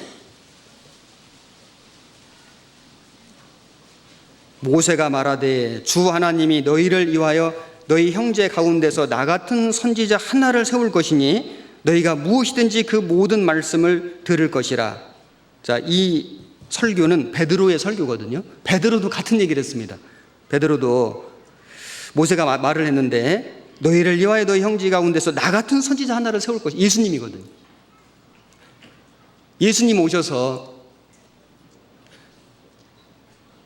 모세가 말하되 주 하나님이 너희를 위하여 너희 형제 가운데서 나 같은 선지자 하나를 세울 것이니 너희가 무엇이든지 그 모든 말씀을 들을 것이라. 자, 이 설교는 베드로의 설교거든요. 베드로도 같은 얘기를 했습니다. 베드로도 모세가 말을 했는데 너희를 위하여 너희 형제 가운데서 나 같은 선지자 하나를 세울 것이 예수님이거든요. 예수님 오셔서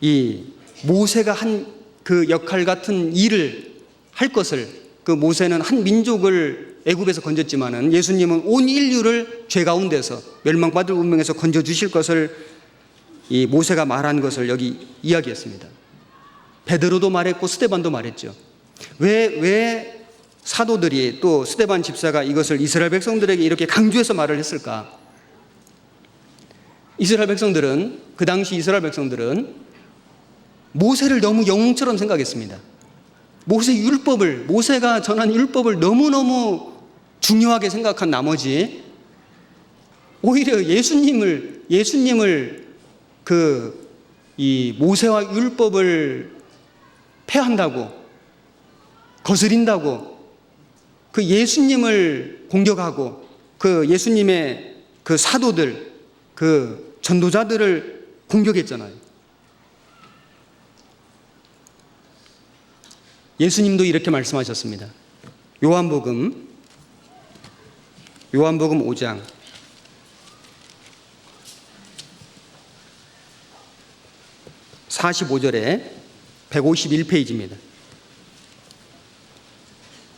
이 모세가 한 그 역할 같은 일을 할 것을, 그 모세는 한 민족을 애굽에서 건졌지만은 예수님은 온 인류를 죄 가운데서 멸망받을 운명에서 건져 주실 것을 이 모세가 말한 것을 여기 이야기했습니다. 베드로도 말했고 스데반도 말했죠. 왜 사도들이 또 스데반 집사가 이것을 이스라엘 백성들에게 이렇게 강조해서 말을 했을까? 그 당시 이스라엘 백성들은 모세를 너무 영웅처럼 생각했습니다. 모세가 전한 율법을 너무너무 중요하게 생각한 나머지 오히려 예수님을 이 모세와 율법을 폐한다고, 거스린다고, 그 예수님을 공격하고 그 예수님의 그 사도들, 그 전도자들을 공격했잖아요. 예수님도 이렇게 말씀하셨습니다. 요한복음 5장 45절에 151페이지입니다.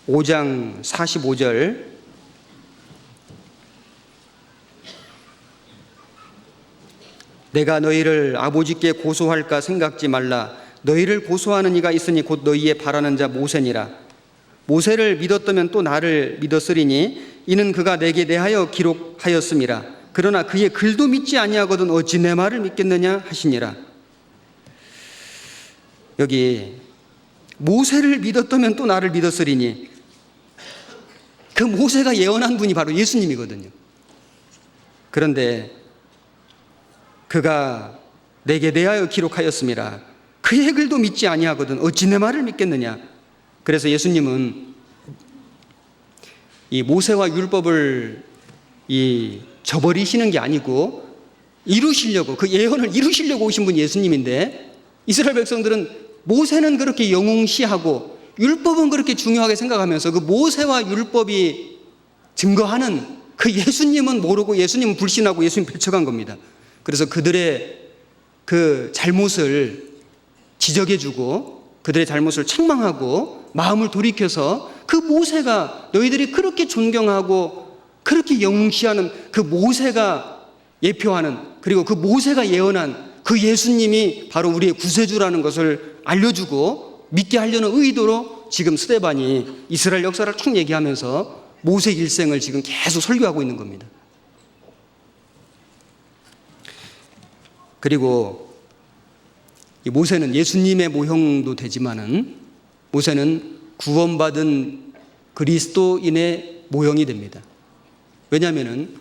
5장 45절 내가 너희를 아버지께 고소할까 생각지 말라. 너희를 고소하는 이가 있으니 곧 너희의 바라는 자 모세니라. 모세를 믿었다면 또 나를 믿었으리니 이는 그가 내게 대하여 기록하였음이라. 그러나 그의 글도 믿지 아니하거든 어찌 내 말을 믿겠느냐 하시니라. 여기 모세를 믿었다면 또 나를 믿었으리니, 그 모세가 예언한 분이 바로 예수님이거든요. 그런데 그가 내게 대하여 기록하였음이라. 그의 글도 믿지 아니하거든 어찌 내 말을 믿겠느냐. 그래서 예수님은 이 모세와 율법을 저버리시는 게 아니고 이루시려고, 그 예언을 이루시려고 오신 분이 예수님인데, 이스라엘 백성들은 모세는 그렇게 영웅시하고 율법은 그렇게 중요하게 생각하면서 그 모세와 율법이 증거하는 그 예수님은 모르고 예수님은 불신하고 예수님 배척한 겁니다. 그래서 그들의 그 잘못을 지적해주고 그들의 잘못을 책망하고 마음을 돌이켜서 그 모세가, 너희들이 그렇게 존경하고 그렇게 영웅시하는 그 모세가 예표하는, 그리고 그 모세가 예언한 그 예수님이 바로 우리의 구세주라는 것을 알려주고 믿게 하려는 의도로 지금 스데반이 이스라엘 역사를 쭉 얘기하면서 모세 일생을 지금 계속 설교하고 있는 겁니다. 그리고 이 모세는 예수님의 모형도 되지만은 모세는 구원받은 그리스도인의 모형이 됩니다. 왜냐하면은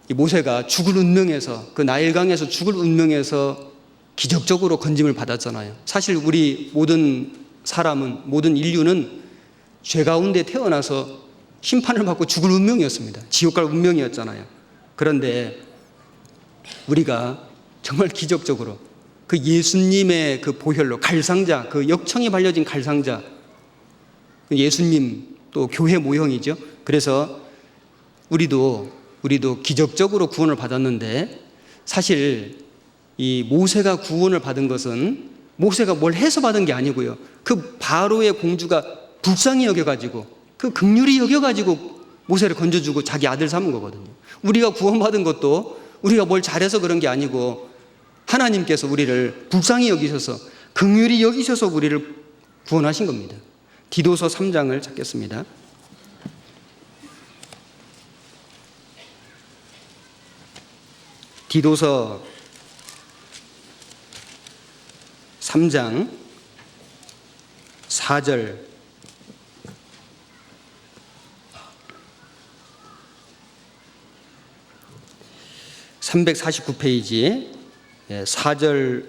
이 모세가 죽을 운명에서, 그 나일강에서 죽을 운명에서 기적적으로 건짐을 받았잖아요. 사실 우리 모든 사람은, 모든 인류는 죄 가운데 태어나서 심판을 받고 죽을 운명이었습니다. 지옥 갈 운명이었잖아요. 그런데 우리가 정말 기적적으로 그 예수님의 그 보혈로, 갈상자, 그 역청이 발려진 갈상자, 예수님 또 교회 모형이죠. 그래서 우리도 기적적으로 구원을 받았는데, 사실 이 모세가 구원을 받은 것은 모세가 뭘 해서 받은 게 아니고요. 그 바로의 공주가 불쌍히 여겨가지고, 그 긍휼히 여겨가지고 모세를 건져주고 자기 아들 삼은 거거든요. 우리가 구원받은 것도 우리가 뭘 잘해서 그런 게 아니고 하나님께서 우리를 불쌍히 여기셔서, 긍휼히 여기셔서 우리를 구원하신 겁니다. 디도서 3장을 찾겠습니다. 디도서 3장 4절, (349페이지) 4절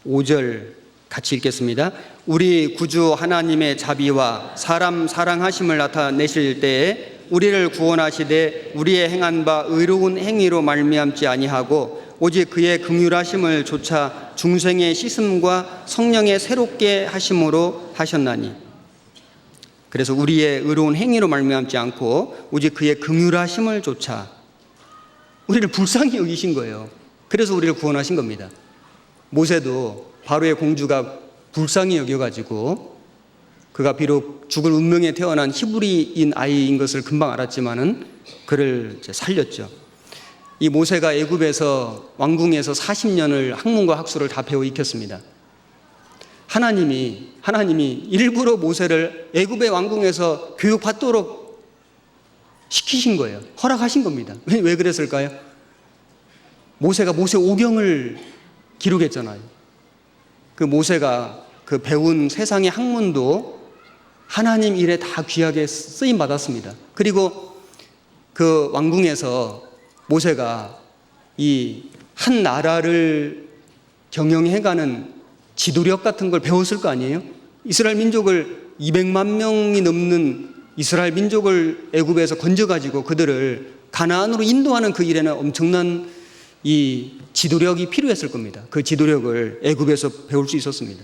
5절 같이 읽겠습니다. 우리 구주 하나님의 자비와 사람 사랑하심을 나타내실 때에 우리를 구원하시되 우리의 행한 바 의로운 행위로 말미암지 아니하고 오직 그의 긍휼하심을 조차 중생의 씻음과 성령의 새롭게 하심으로 하셨나니. 그래서 우리의 의로운 행위로 말미암지 않고 오직 그의 긍휼하심을 조차, 우리를 불쌍히 여기신 거예요. 그래서 우리를 구원하신 겁니다. 모세도 바로의 공주가 불쌍히 여겨가지고, 그가 비록 죽을 운명에 태어난 히브리인 아이인 것을 금방 알았지만은 그를 살렸죠. 이 모세가 애굽에서, 왕궁에서 40년을 학문과 학술을 다 배워 익혔습니다. 하나님이 일부러 모세를 애굽의 왕궁에서 교육받도록 시키신 거예요. 허락하신 겁니다. 왜 그랬을까요? 모세가 모세 오경을 기록했잖아요. 그 모세가 그 배운 세상의 학문도 하나님 일에 다 귀하게 쓰임 받았습니다. 그리고 그 왕궁에서 모세가 이 한 나라를 경영해가는 지도력 같은 걸 배웠을 거 아니에요? 이스라엘 민족을 200만 명이 넘는 이스라엘 민족을 애굽에서 건져가지고 그들을 가나안으로 인도하는 그 일에는 엄청난 이 지도력이 필요했을 겁니다. 그 지도력을 애굽에서 배울 수 있었습니다.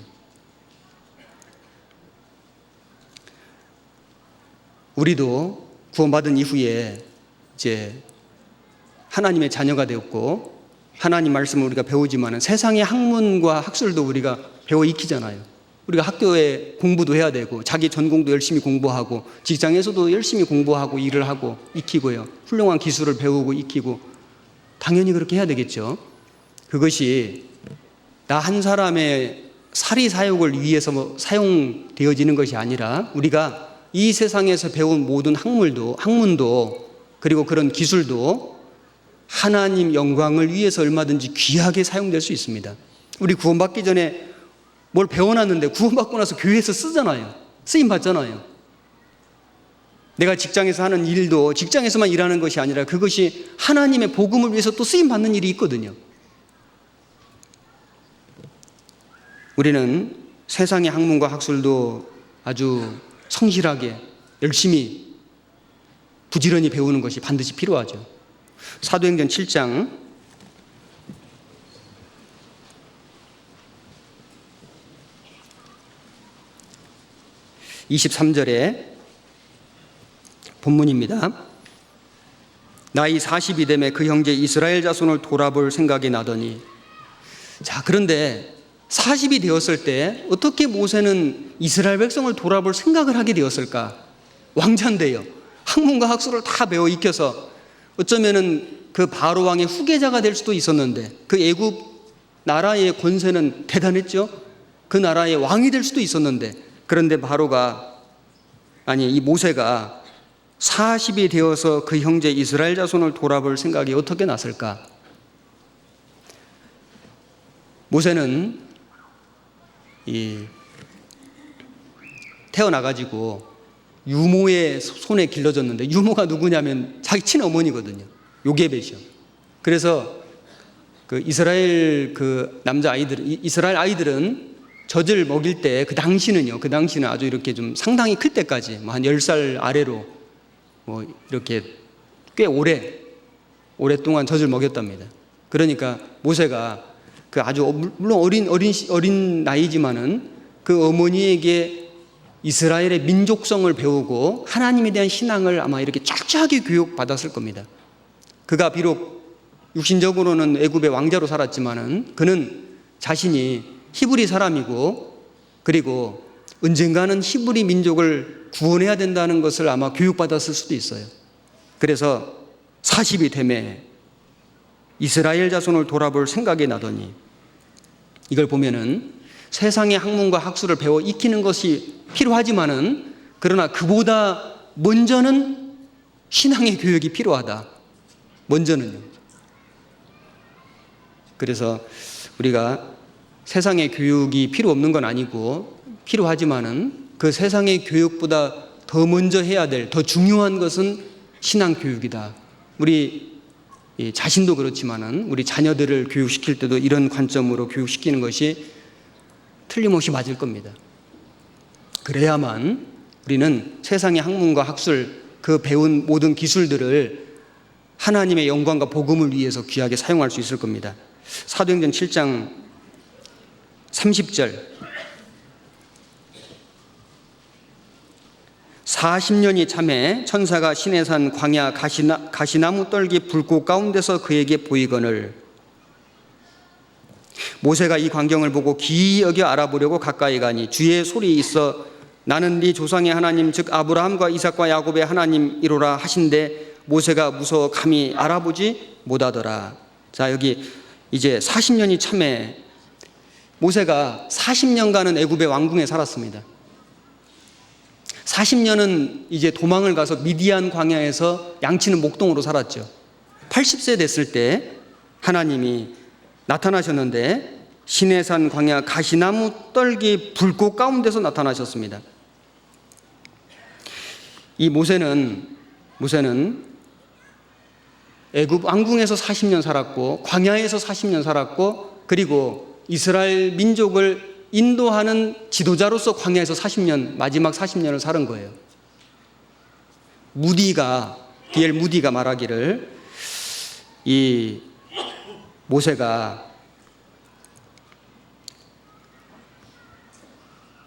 우리도 구원받은 이후에 이제 하나님의 자녀가 되었고 하나님 말씀을 우리가 배우지만은 세상의 학문과 학술도 우리가 배워 익히잖아요. 우리가 학교에 공부도 해야 되고 자기 전공도 열심히 공부하고 직장에서도 열심히 공부하고 일을 하고 익히고요. 훌륭한 기술을 배우고 익히고 당연히 그렇게 해야 되겠죠. 그것이 나 한 사람의 사리 사욕을 위해서 사용되어지는 것이 아니라 우리가 이 세상에서 배운 모든 학문도 그리고 그런 기술도 하나님 영광을 위해서 얼마든지 귀하게 사용될 수 있습니다. 우리 구원받기 전에 뭘 배워놨는데 구원받고 나서 교회에서 쓰잖아요. 쓰임 받잖아요. 내가 직장에서 하는 일도 직장에서만 일하는 것이 아니라 그것이 하나님의 복음을 위해서 또 쓰임 받는 일이 있거든요. 우리는 세상의 학문과 학술도 아주 성실하게 열심히 부지런히 배우는 것이 반드시 필요하죠. 사도행전 7장 23절에 본문입니다. 나이 40이 되매 그 형제 이스라엘 자손을 돌아볼 생각이 나더니. 자, 그런데 40이 되었을 때 어떻게 모세는 이스라엘 백성을 돌아볼 생각을 하게 되었을까? 왕자인데요. 학문과 학술을 다 배워 익혀서 어쩌면은 그 바로 왕의 후계자가 될 수도 있었는데 그 애굽 나라의 권세는 대단했죠. 그 나라의 왕이 될 수도 있었는데 그런데 이 모세가 40이 되어서 그 형제 이스라엘 자손을 돌아볼 생각이 어떻게 났을까? 모세는 태어나가지고 유모의 손에 길러졌는데 유모가 누구냐면 자기 친어머니거든요. 요게벳이요. 그래서 그 이스라엘 그 남자 이스라엘 아이들은 젖을 먹일 때 그 당시는 아주 이렇게 좀 상당히 클 때까지 한 10살 아래로 이렇게 꽤 오랫동안 젖을 먹였답니다. 그러니까 모세가 그 아주 물론 어린 나이지만은 그 어머니에게 이스라엘의 민족성을 배우고 하나님에 대한 신앙을 아마 이렇게 철저하게 교육받았을 겁니다. 그가 비록 육신적으로는 애굽의 왕자로 살았지만은 그는 자신이 히브리 사람이고 그리고 언젠가는 히브리 민족을 구원해야 된다는 것을 아마 교육받았을 수도 있어요. 그래서 40이 되매 이스라엘 자손을 돌아볼 생각이 나더니, 이걸 보면은 세상의 학문과 학술을 배워 익히는 것이 필요하지만은 그러나 그보다 먼저는 신앙의 교육이 필요하다. 먼저는요. 그래서 우리가 세상의 교육이 필요 없는 건 아니고 필요하지만은 그 세상의 교육보다 더 먼저 해야 될, 더 중요한 것은 신앙 교육이다. 우리 자신도 그렇지만은 우리 자녀들을 교육시킬 때도 이런 관점으로 교육시키는 것이 틀림없이 맞을 겁니다. 그래야만 우리는 세상의 학문과 학술, 그 배운 모든 기술들을 하나님의 영광과 복음을 위해서 귀하게 사용할 수 있을 겁니다. 사도행전 7장 30절 40년이 참해 천사가 시내산 광야 가시나무 떨기 불꽃 가운데서 그에게 보이거늘 모세가 이 광경을 보고 기이 여겨 알아보려고 가까이 가니 주의 소리 있어 나는 네 조상의 하나님 즉 아브라함과 이삭과 야곱의 하나님이로라 하신데 모세가 무서워 감히 알아보지 못하더라. 자, 여기 이제 40년이 참해 모세가 40년간은 애굽의 왕궁에 살았습니다. 40년은 이제 도망을 가서 미디안 광야에서 양치는 목동으로 살았죠. 80세 됐을 때 하나님이 나타나셨는데 시내산 광야 가시나무 떨기 불꽃 가운데서 나타나셨습니다. 이 모세는 애굽 왕궁에서 40년 살았고 광야에서 40년 살았고 그리고 이스라엘 민족을 인도하는 지도자로서 광야에서 40년, 마지막 40년을 살은 거예요. D.L. 무디가 말하기를 이 모세가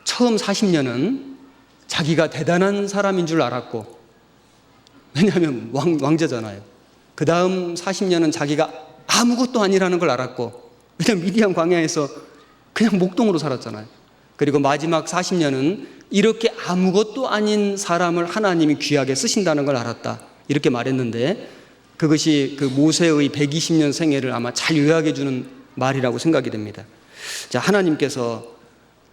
처음 40년은 자기가 대단한 사람인 줄 알았고, 왜냐하면 왕자잖아요. 그 다음 40년은 자기가 아무것도 아니라는 걸 알았고, 왜냐하면 미디안 광야에서 그냥 목동으로 살았잖아요. 그리고 마지막 40년은 이렇게 아무것도 아닌 사람을 하나님이 귀하게 쓰신다는 걸 알았다. 이렇게 말했는데 그것이 그 모세의 120년 생애를 아마 잘 요약해 주는 말이라고 생각이 됩니다. 자, 하나님께서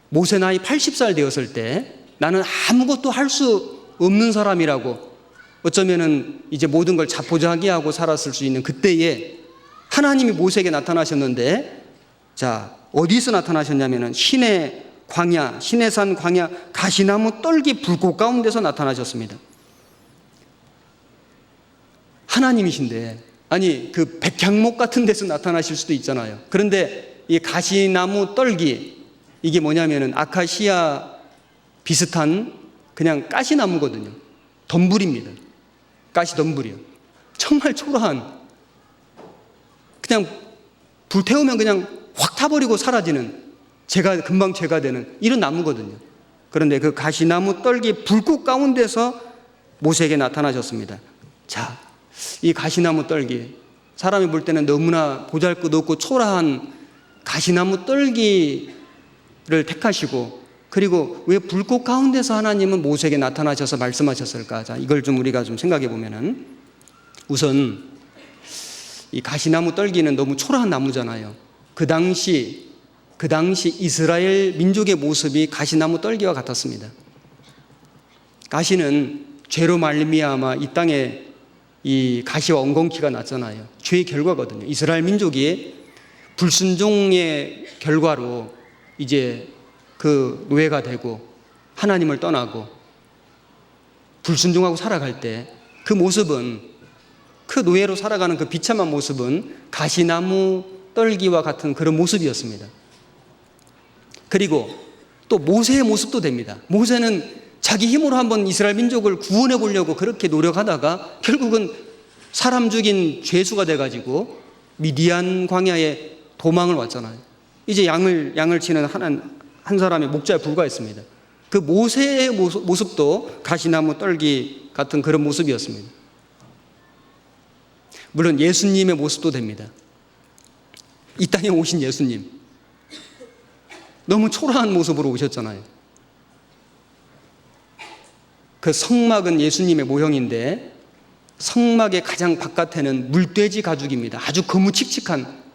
모세 나이 80살 되었을 때 나는 아무것도 할 수 없는 사람이라고, 어쩌면은 이제 모든 걸 자포자기하고 살았을 수 있는 그때에 하나님이 모세에게 나타나셨는데, 자, 어디서 나타나셨냐면은 시내산 광야 가시나무 떨기 불꽃 가운데서 나타나셨습니다. 하나님이신데, 아니 그 백향목 같은 데서 나타나실 수도 있잖아요. 그런데 이 가시나무 떨기, 이게 뭐냐면은 아카시아 비슷한 그냥 가시나무거든요. 덤불입니다. 가시 덤불이요. 정말 초라한, 그냥 불 태우면 그냥 확 타버리고 사라지는, 금방 재가 되는 이런 나무거든요. 그런데 그 가시나무 떨기 불꽃 가운데서 모세에게 나타나셨습니다. 자, 이 가시나무 떨기, 사람이 볼 때는 너무나 보잘것없고 초라한 가시나무 떨기를 택하시고, 그리고 왜 불꽃 가운데서 하나님은 모세에게 나타나셔서 말씀하셨을까? 자, 이걸 좀 우리가 좀 생각해 보면은, 우선 이 가시나무 떨기는 너무 초라한 나무잖아요. 그 당시 이스라엘 민족의 모습이 가시나무 떨기와 같았습니다. 가시는 죄로 말미암아 이 땅에 이 가시와 엉겅퀴가 났잖아요. 죄의 결과거든요. 이스라엘 민족이 불순종의 결과로 이제 그 노예가 되고 하나님을 떠나고 불순종하고 살아갈 때 그 모습은, 그 노예로 살아가는 그 비참한 모습은 가시나무 떨기와 같은 그런 모습이었습니다. 그리고 또 모세의 모습도 됩니다. 모세는 자기 힘으로 한번 이스라엘 민족을 구원해 보려고 그렇게 노력하다가 결국은 사람 죽인 죄수가 돼가지고 미디안 광야에 도망을 왔잖아요. 이제 양을 치는 한 사람의 목자에 불과했습니다. 그 모세의 모습도 가시나무 떨기 같은 그런 모습이었습니다. 물론 예수님의 모습도 됩니다. 이 땅에 오신 예수님, 너무 초라한 모습으로 오셨잖아요. 그 성막은 예수님의 모형인데 성막의 가장 바깥에는 물돼지 가죽입니다. 아주 거무칙칙한,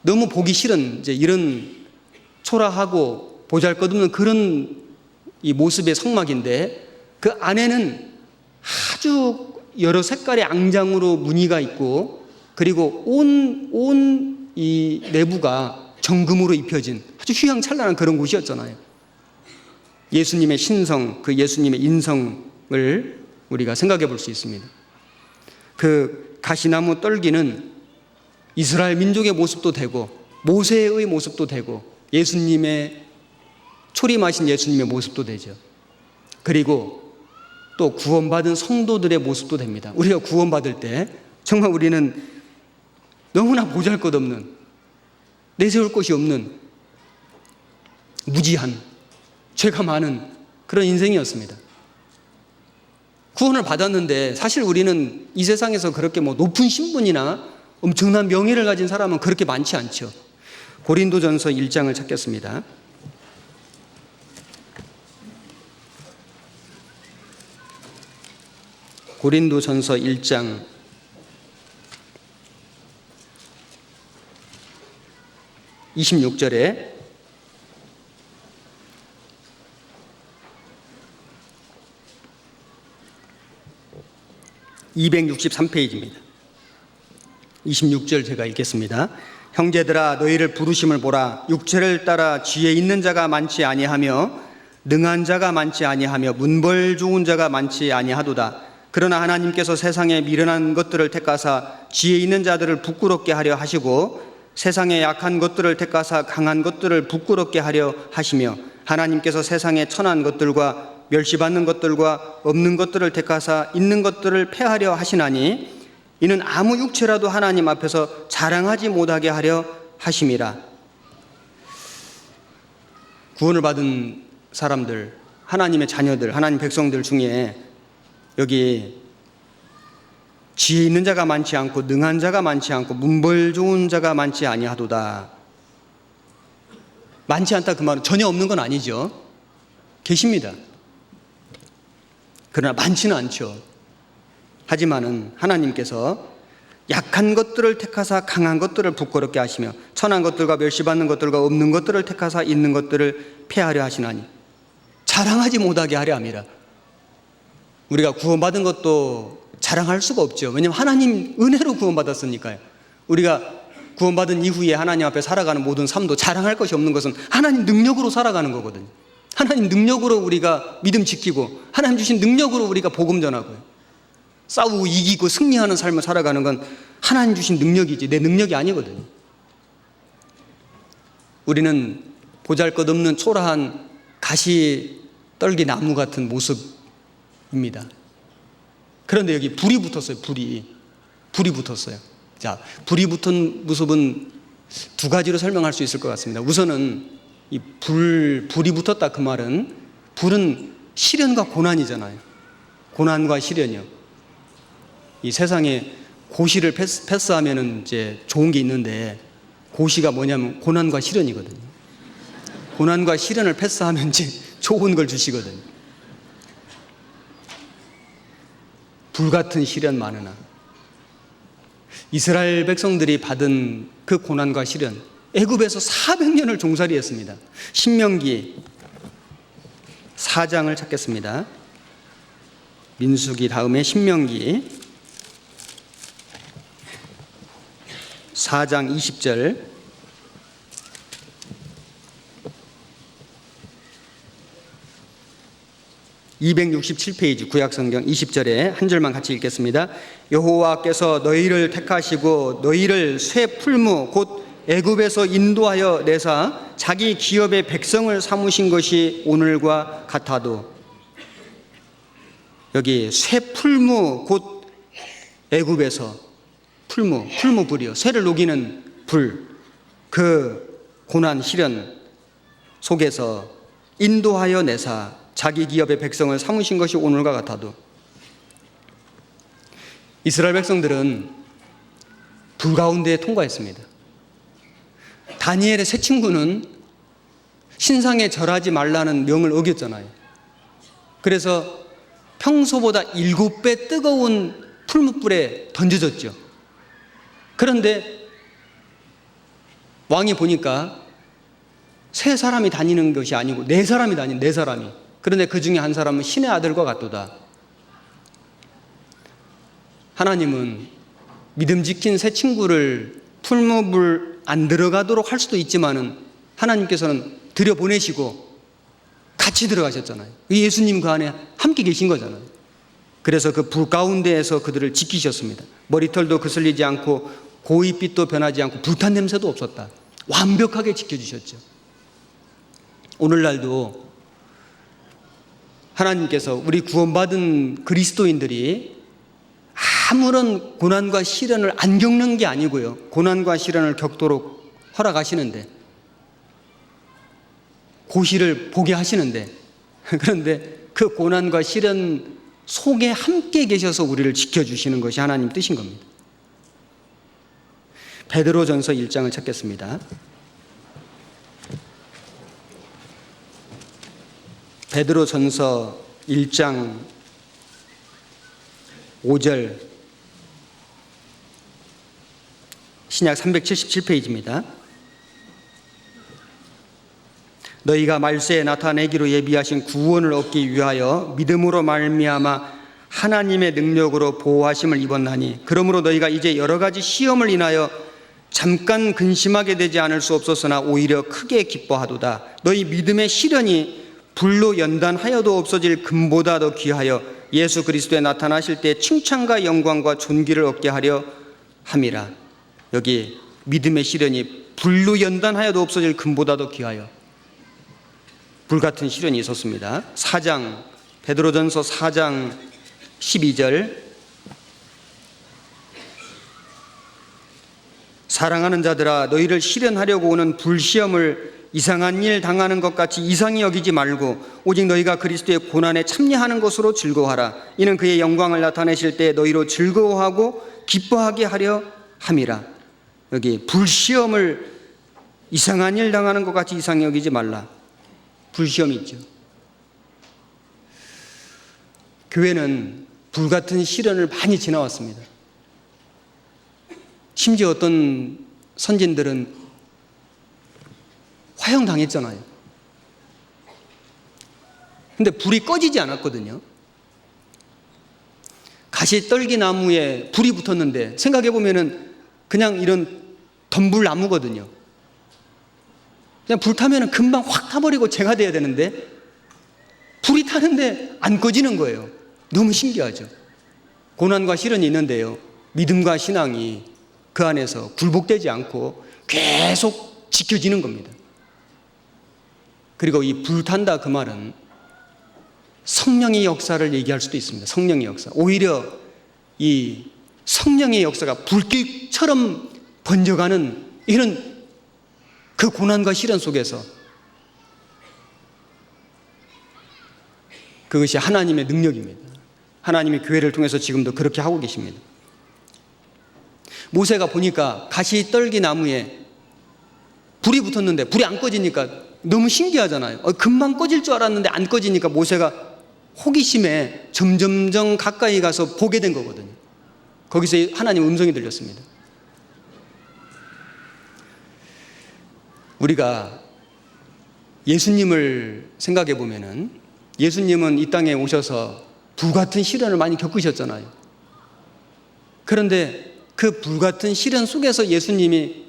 너무 보기 싫은 이제 이런 초라하고 보잘것없는 그런 이 모습의 성막인데, 그 안에는 아주 여러 색깔의 앙장으로 무늬가 있고, 그리고 온 이 내부가 정금으로 입혀진 아주 휘황찬란한 그런 곳이었잖아요. 예수님의 신성, 그 예수님의 인성을 우리가 생각해 볼 수 있습니다. 그 가시나무 떨기는 이스라엘 민족의 모습도 되고 모세의 모습도 되고 예수님의 초림하신 예수님의 모습도 되죠. 그리고 또 구원받은 성도들의 모습도 됩니다. 우리가 구원받을 때 정말 우리는 너무나 보잘것없는, 내세울 것이 없는 무지한, 죄가 많은 그런 인생이었습니다. 구원을 받았는데 사실 우리는 이 세상에서 그렇게 뭐 높은 신분이나 엄청난 명예를 가진 사람은 그렇게 많지 않죠. 고린도전서 1장을 찾겠습니다. 고린도전서 1장 26절에 (263페이지입니다) 26절 제가 읽겠습니다. 형제들아 너희를 부르심을 보라. 육체를 따라 지혜 있는 자가 많지 아니하며 능한 자가 많지 아니하며 문벌 좋은 자가 많지 아니하도다. 그러나 하나님께서 세상에 미련한 것들을 택하사 지혜 있는 자들을 부끄럽게 하려 하시고 세상에 약한 것들을 택하사 강한 것들을 부끄럽게 하려 하시며 하나님께서 세상에 천한 것들과 멸시받는 것들과 없는 것들을 택하사 있는 것들을 패하려 하시나니 이는 아무 육체라도 하나님 앞에서 자랑하지 못하게 하려 하심이라. 구원을 받은 사람들, 하나님의 자녀들, 하나님 백성들 중에 여기 지혜 있는 자가 많지 않고 능한 자가 많지 않고 문벌 좋은 자가 많지 아니하도다. 많지 않다 그 말은 전혀 없는 건 아니죠. 계십니다. 그러나 많지는 않죠. 하지만은 하나님께서 약한 것들을 택하사 강한 것들을 부끄럽게 하시며 천한 것들과 멸시받는 것들과 없는 것들을 택하사 있는 것들을 폐하려 하시나니 자랑하지 못하게 하려 함이라. 우리가 구원받은 것도 자랑할 수가 없죠. 왜냐하면 하나님 은혜로 구원받았으니까요. 우리가 구원받은 이후에 하나님 앞에 살아가는 모든 삶도 자랑할 것이 없는 것은 하나님 능력으로 살아가는 거거든요. 하나님 능력으로 우리가 믿음 지키고 하나님 주신 능력으로 우리가 복음 전하고요. 싸우고 이기고 승리하는 삶을 살아가는 건 하나님 주신 능력이지 내 능력이 아니거든요. 우리는 보잘것없는 초라한 가시 떨기 나무 같은 모습입니다. 그런데 여기 불이 붙었어요. 불이 붙었어요. 자, 불이 붙은 모습은 두 가지로 설명할 수 있을 것 같습니다. 우선은 이 불이 붙었다 그 말은 불은 시련과 고난이잖아요. 고난과 시련이요. 이 세상에 고시를 패스하면은 이제 좋은 게 있는데 고시가 뭐냐면 고난과 시련이거든요. 고난과 시련을 패스하면 이제 좋은 걸 주시거든요. 불같은 시련 많으나 이스라엘 백성들이 받은 그 고난과 시련, 애굽에서 400년을 종살이했습니다. 신명기 4장을 찾겠습니다. 민수기 다음에 신명기 4장 20절. (267페이지) 구약성경 20절에 한 절만 같이 읽겠습니다. 여호와께서 너희를 택하시고 너희를 새 풀무 곧 애굽에서 인도하여 내사 자기 기업의 백성을 삼으신 것이 오늘과 같아도. 여기 새 풀무 곧 애굽에서 풀무 불이요. 쇠를 녹이는 불, 그 고난 시련 속에서 인도하여 내사 자기 기업의 백성을 삼으신 것이 오늘과 같아도. 이스라엘 백성들은 불 가운데 통과했습니다. 다니엘의 세 친구는 신상에 절하지 말라는 명을 어겼잖아요. 그래서 평소보다 7배 뜨거운 풀무불에 던져졌죠. 그런데 왕이 보니까 세 사람이 다니는 것이 아니고 네 사람이 다니는 네 사람이. 그런데 그 중에 한 사람은 신의 아들과 같도다. 하나님은 믿음 지킨 세 친구를 풀무불 안 들어가도록 할 수도 있지만은 하나님께서는 들여보내시고 같이 들어가셨잖아요. 예수님 그 안에 함께 계신 거잖아요. 그래서 그 불 가운데에서 그들을 지키셨습니다. 머리털도 그슬리지 않고 고윗빛도 변하지 않고 불탄 냄새도 없었다. 완벽하게 지켜주셨죠. 오늘날도 하나님께서 우리 구원받은 그리스도인들이 아무런 고난과 시련을 안 겪는 게 아니고요. 고난과 시련을 겪도록 허락하시는데, 고시를 보게 하시는데, 그런데 그 고난과 시련 속에 함께 계셔서 우리를 지켜주시는 것이 하나님 뜻인 겁니다. 베드로전서 1장을 찾겠습니다. 베드로전서 1장 5절, 신약 377페이지입니다. 너희가 말세에 나타내기로 예비하신 구원을 얻기 위하여 믿음으로 말미암아 하나님의 능력으로 보호하심을 입었나니 그러므로 너희가 이제 여러 가지 시험을 인하여 잠깐 근심하게 되지 않을 수 없었으나 오히려 크게 기뻐하도다. 너희 믿음의 시련이 불로 연단하여도 없어질 금보다 더 귀하여 예수 그리스도에 나타나실 때 칭찬과 영광과 존귀를 얻게 하려 함이라. 여기 믿음의 시련이 불로 연단하여도 없어질 금보다 더 귀하여, 불같은 시련이 있었습니다. 베드로전서 4장 12절, 사랑하는 자들아 너희를 시련하려고 오는 불시험을 이상한 일 당하는 것 같이 이상히 여기지 말고 오직 너희가 그리스도의 고난에 참여하는 것으로 즐거워하라. 이는 그의 영광을 나타내실 때 너희로 즐거워하고 기뻐하게 하려 함이라. 여기 불시험을 이상한 일 당하는 것 같이 이상히 여기지 말라. 불시험이 있죠. 교회는 불같은 시련을 많이 지나왔습니다. 심지어 어떤 선진들은 화형당했잖아요. 근데 불이 꺼지지 않았거든요. 가시떨기나무에 불이 붙었는데 생각해보면은 그냥 이런 덤불나무거든요. 그냥 불타면은 금방 확 타버리고 재가 돼야 되는데 불이 타는데 안 꺼지는 거예요. 너무 신기하죠. 고난과 시련이 있는데요, 믿음과 신앙이 그 안에서 굴복되지 않고 계속 지켜지는 겁니다. 그리고 이 불탄다 그 말은 성령의 역사를 얘기할 수도 있습니다. 성령의 역사. 오히려 이 성령의 역사가 불길처럼 번져가는 이런 그 고난과 시련 속에서 그것이 하나님의 능력입니다. 하나님의 교회를 통해서 지금도 그렇게 하고 계십니다. 모세가 보니까 가시떨기 나무에 불이 붙었는데 불이 안 꺼지니까 너무 신기하잖아요. 금방 꺼질 줄 알았는데 안 꺼지니까 모세가 호기심에 점점점 가까이 가서 보게 된 거거든요. 거기서 하나님의 음성이 들렸습니다. 우리가 예수님을 생각해 보면은 예수님은 이 땅에 오셔서 불같은 시련을 많이 겪으셨잖아요. 그런데 그 불같은 시련 속에서 예수님이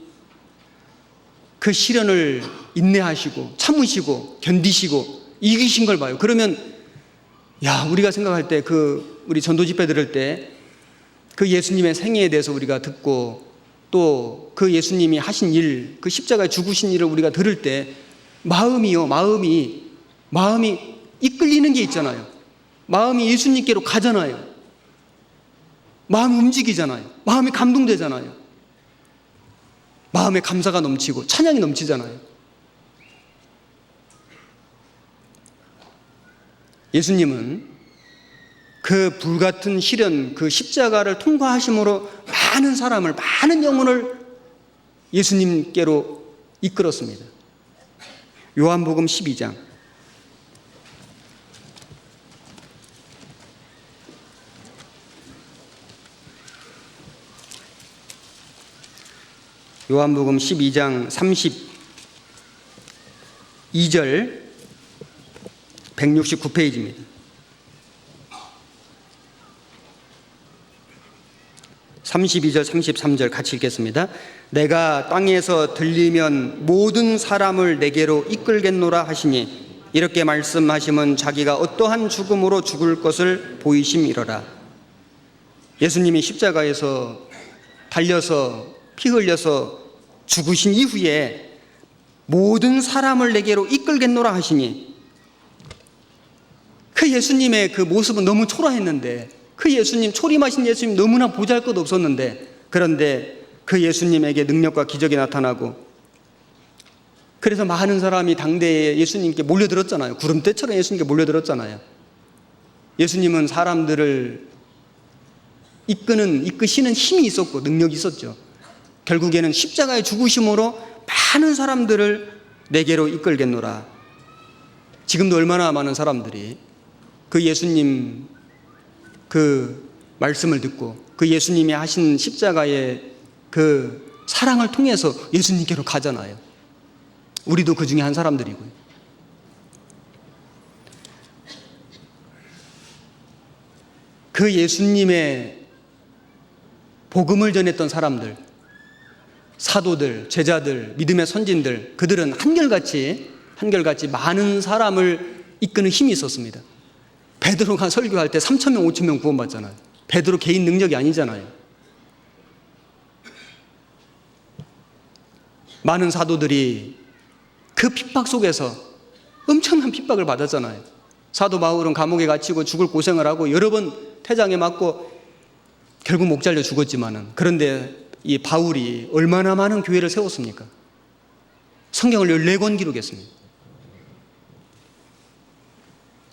그 시련을 인내하시고 참으시고 견디시고 이기신 걸 봐요. 그러면 우리가 생각할 때 우리 전도 집회 들을 때 그 예수님의 생애에 대해서 우리가 듣고 또 그 예수님이 하신 일, 그 십자가에 죽으신 일을 우리가 들을 때 마음이 이끌리는 게 있잖아요. 마음이 예수님께로 가잖아요. 마음이 움직이잖아요. 마음이 감동되잖아요. 마음에 감사가 넘치고 찬양이 넘치잖아요. 예수님은 그 불같은 시련, 그 십자가를 통과하심으로 많은 영혼을 예수님께로 이끌었습니다. 요한복음 12장 요한복음 12장 32절 169페이지입니다. 32절 33절 같이 읽겠습니다. 내가 땅에서 들리면 모든 사람을 내게로 이끌겠노라 하시니 이렇게 말씀하시면 자기가 어떠한 죽음으로 죽을 것을 보이심이로라. 예수님이 십자가에서 달려서 피 흘려서 죽으신 이후에 모든 사람을 내게로 이끌겠노라 하시니 그 예수님의 그 모습은 너무 초라했는데 그 예수님, 초림하신 예수님 너무나 보잘것없었는데 그런데 그 예수님에게 능력과 기적이 나타나고 그래서 많은 사람이 당대에 예수님께 몰려들었잖아요. 구름대처럼 예수님께 몰려들었잖아요. 예수님은 사람들을 이끄시는 힘이 있었고 능력이 있었죠. 결국에는 십자가의 죽으심으로 많은 사람들을 내게로 이끌겠노라. 지금도 얼마나 많은 사람들이 그 예수님 그 말씀을 듣고 그 예수님이 하신 십자가의 그 사랑을 통해서 예수님께로 가잖아요. 우리도 그 중에 한 사람들이고요. 그 예수님의 복음을 전했던 사람들, 사도들, 제자들, 믿음의 선진들, 그들은 한결같이 많은 사람을 이끄는 힘이 있었습니다. 베드로가 설교할 때 3,000명, 5,000명 구원받잖아요. 베드로 개인 능력이 아니잖아요. 많은 사도들이 그 핍박 속에서 엄청난 핍박을 받았잖아요. 사도 바울은 감옥에 갇히고 죽을 고생을 하고 여러 번 태장에 맞고 결국 목 잘려 죽었지만은, 그런데 이 바울이 얼마나 많은 교회를 세웠습니까? 성경을 14권 기록했습니다.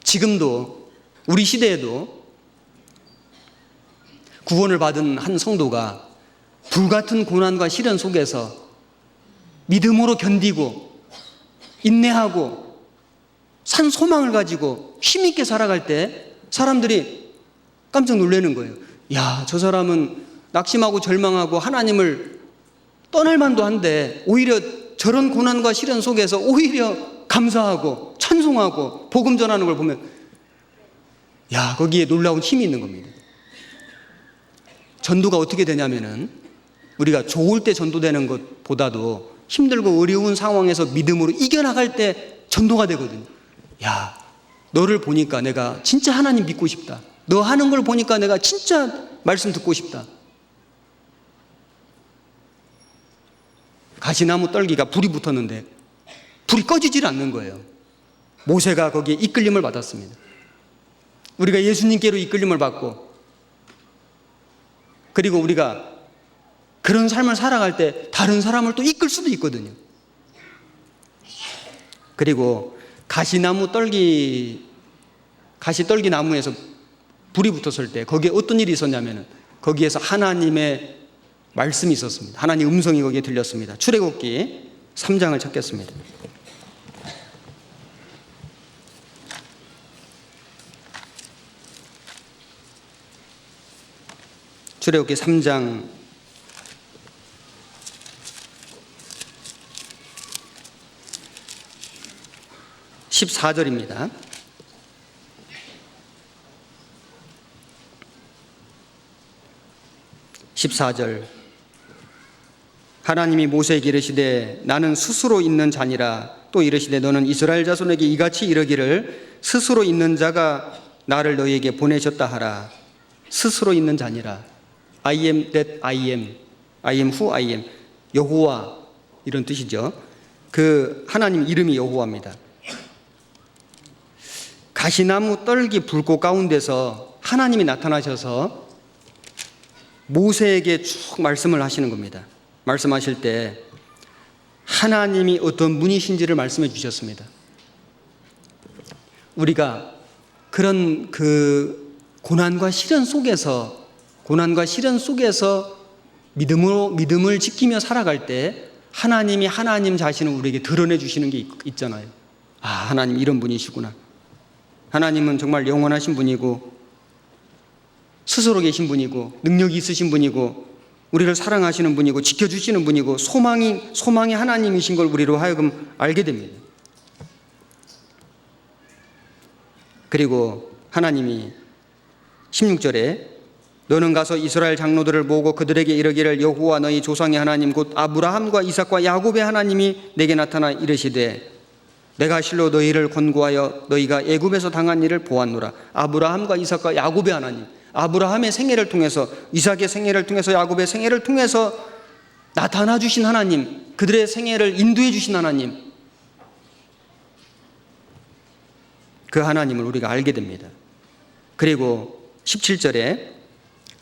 지금도 우리 시대에도 구원을 받은 한 성도가 불같은 고난과 시련 속에서 믿음으로 견디고 인내하고 산 소망을 가지고 힘있게 살아갈 때 사람들이 깜짝 놀라는 거예요. 야, 저 사람은 낙심하고 절망하고 하나님을 떠날 만도 한데 오히려 저런 고난과 시련 속에서 오히려 감사하고 찬송하고 복음 전하는 걸 보면, 야, 거기에 놀라운 힘이 있는 겁니다. 전도가 어떻게 되냐면은 우리가 좋을 때 전도되는 것보다도 힘들고 어려운 상황에서 믿음으로 이겨나갈 때 전도가 되거든요. 야, 너를 보니까 내가 진짜 하나님 믿고 싶다. 너 하는 걸 보니까 내가 진짜 말씀 듣고 싶다. 가시나무 떨기가 불이 붙었는데 불이 꺼지질 않는 거예요. 모세가 거기에 이끌림을 받았습니다. 우리가 예수님께로 이끌림을 받고, 그리고 우리가 그런 삶을 살아갈 때 다른 사람을 또 이끌 수도 있거든요. 그리고 가시떨기 나무에서 불이 붙었을 때 거기에 어떤 일이 있었냐면, 거기에서 하나님의 말씀이 있었습니다. 하나님 음성이 거기에 들렸습니다. 출애굽기 3장을 찾겠습니다. 출애굽기 3장 14절입니다. 14절. 하나님이 모세에게 이르시되 나는 스스로 있는 자니라. 또 이르시되 너는 이스라엘 자손에게 이같이 이르기를 스스로 있는 자가 나를 너희에게 보내셨다 하라. 스스로 있는 자니라. I am that I am. I am who I am. 여호와, 이런 뜻이죠. 그 하나님 이름이 여호와입니다. 가시나무 떨기 불꽃 가운데서 하나님이 나타나셔서 모세에게 쭉 말씀을 하시는 겁니다. 말씀하실 때 하나님이 어떤 분이신지를 말씀해 주셨습니다. 우리가 그런 그 고난과 시련 속에서 믿음을 지키며 살아갈 때 하나님이 하나님 자신을 우리에게 드러내 주시는 게 있잖아요. 아, 하나님 이런 분이시구나. 하나님은 정말 영원하신 분이고 스스로 계신 분이고 능력이 있으신 분이고 우리를 사랑하시는 분이고 지켜주시는 분이고 소망이 하나님이신 걸 우리로 하여금 알게 됩니다. 그리고 하나님이 16절에 너는 가서 이스라엘 장로들을 모으고 그들에게 이르기를 여호와 너희 조상의 하나님 곧 아브라함과 이삭과 야곱의 하나님이 내게 나타나 이르시되 내가 실로 너희를 권고하여 너희가 애굽에서 당한 일을 보았노라. 아브라함과 이삭과 야곱의 하나님, 아브라함의 생애를 통해서 이삭의 생애를 통해서 야곱의 생애를 통해서 나타나 주신 하나님, 그들의 생애를 인도해 주신 하나님, 그 하나님을 우리가 알게 됩니다. 그리고 17절에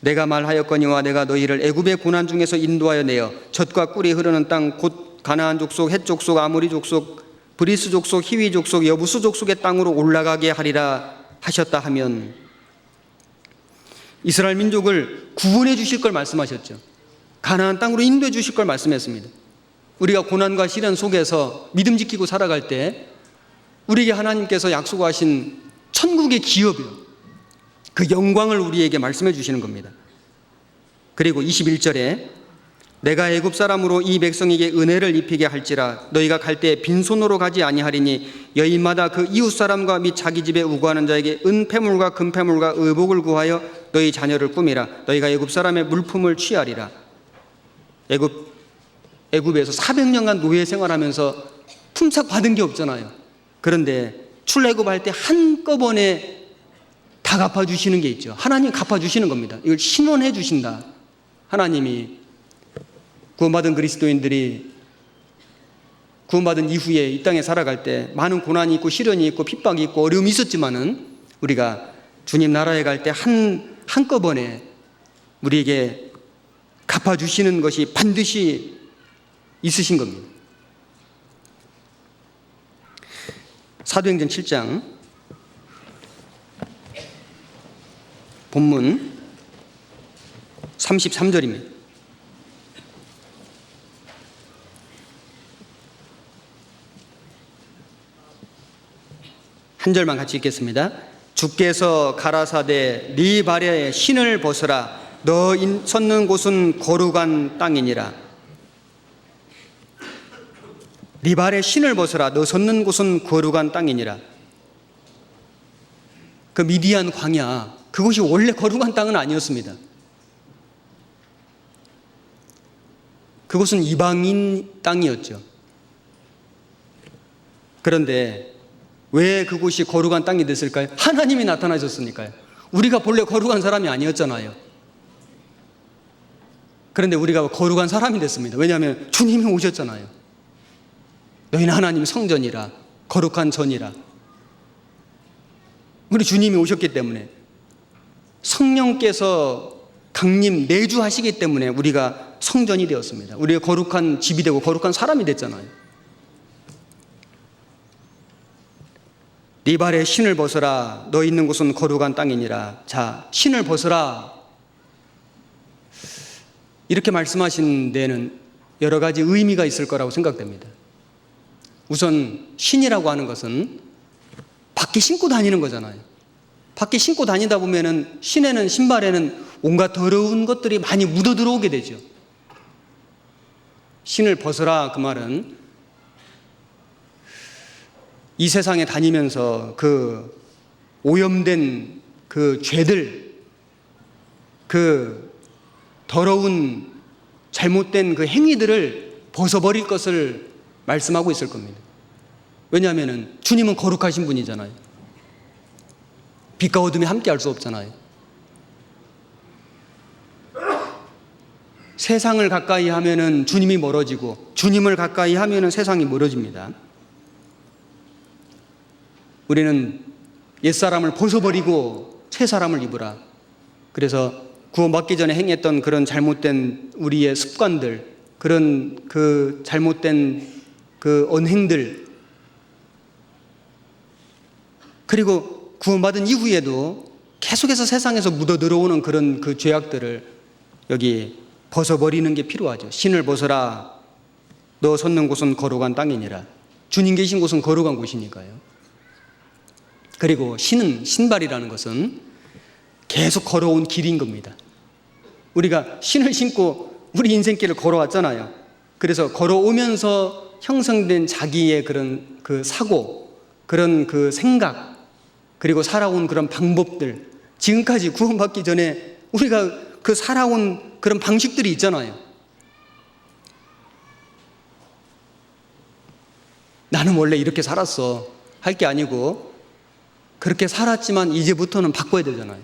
내가 말하였거니와 내가 너희를 애굽의 고난 중에서 인도하여 내어 젖과 꿀이 흐르는 땅 곧 가나안 족속, 헷 족속, 아모리 족속, 브리스 족속, 히위 족속, 여부스 족속의 땅으로 올라가게 하리라 하셨다 하면 이스라엘 민족을 구원해 주실 걸 말씀하셨죠. 가나안 땅으로 인도해 주실 걸 말씀했습니다. 우리가 고난과 시련 속에서 믿음 지키고 살아갈 때 우리에게 하나님께서 약속하신 천국의 기업이요, 그 영광을 우리에게 말씀해 주시는 겁니다. 그리고 21절에 내가 애굽 사람으로 이 백성에게 은혜를 입히게 할지라 너희가 갈 때 빈손으로 가지 아니하리니 여인마다 그 이웃 사람과 및 자기 집에 우거하는 자에게 은폐물과 금폐물과 의복을 구하여 너희 자녀를 꾸미라. 너희가 애굽 사람의 물품을 취하리라. 애굽 애굽에서 400년간 노예 생활하면서 품삯 받은 게 없잖아요. 그런데 출애굽할 때 한꺼번에 다 갚아주시는 게 있죠. 하나님 갚아주시는 겁니다. 이걸 신원해 주신다. 하나님이 구원받은 그리스도인들이 구원받은 이후에 이 땅에 살아갈 때 많은 고난이 있고 시련이 있고 핍박이 있고 어려움이 있었지만은 우리가 주님 나라에 갈 때 한꺼번에 우리에게 갚아주시는 것이 반드시 있으신 겁니다. 사도행전 7장 본문 33절입니다. 한 절만 같이 읽겠습니다. 주께서 가라사대 네 발에 신을 벗으라. 너 섰는 곳은 거룩한 땅이니라. 네 발에 신을 벗으라. 너 섰는 곳은 거룩한 땅이니라. 그 미디안 광야, 그곳이 원래 거룩한 땅은 아니었습니다. 그곳은 이방인 땅이었죠. 그런데 왜 그곳이 거룩한 땅이 됐을까요? 하나님이 나타나셨으니까요. 우리가 본래 거룩한 사람이 아니었잖아요. 그런데 우리가 거룩한 사람이 됐습니다. 왜냐하면 주님이 오셨잖아요. 너희는 하나님 성전이라, 거룩한 전이라. 우리 주님이 오셨기 때문에, 성령께서 강림 내주하시기 때문에 우리가 성전이 되었습니다. 우리가 거룩한 집이 되고 거룩한 사람이 됐잖아요. 네 발에 신을 벗어라. 너 있는 곳은 거룩한 땅이니라. 자, 신을 벗어라. 이렇게 말씀하신 데는 여러 가지 의미가 있을 거라고 생각됩니다. 우선 신이라고 하는 것은 밖에 신고 다니는 거잖아요. 밖에 신고 다니다 보면은 신에는, 신발에는 온갖 더러운 것들이 많이 묻어 들어오게 되죠. 신을 벗어라, 그 말은 이 세상에 다니면서 그 오염된 그 죄들, 그 더러운 잘못된 그 행위들을 벗어버릴 것을 말씀하고 있을 겁니다. 왜냐하면 주님은 거룩하신 분이잖아요. 빛과 어둠이 함께 할 수 없잖아요. 세상을 가까이 하면은 주님이 멀어지고, 주님을 가까이 하면은 세상이 멀어집니다. 우리는 옛사람을 벗어버리고 새 사람을 입으라. 그래서 구원받기 전에 행했던 그런 잘못된 우리의 습관들, 그런 그 잘못된 그 언행들, 그리고 구원받은 이후에도 계속해서 세상에서 묻어 들어오는 그런 그 죄악들을 여기 벗어버리는 게 필요하죠. 신을 벗어라. 너 섰는 곳은 거룩한 땅이니라. 주님 계신 곳은 거룩한 곳이니까요. 그리고 신발이라는 것은 계속 걸어온 길인 겁니다. 우리가 신을 신고 우리 인생길을 걸어왔잖아요. 그래서 걸어오면서 형성된 자기의 그런 그 사고, 그런 그 생각, 그리고 살아온 그런 방법들, 지금까지 구원받기 전에 우리가 그 살아온 그런 방식들이 있잖아요. 나는 원래 이렇게 살았어 할 게 아니고, 그렇게 살았지만 이제부터는 바꿔야 되잖아요.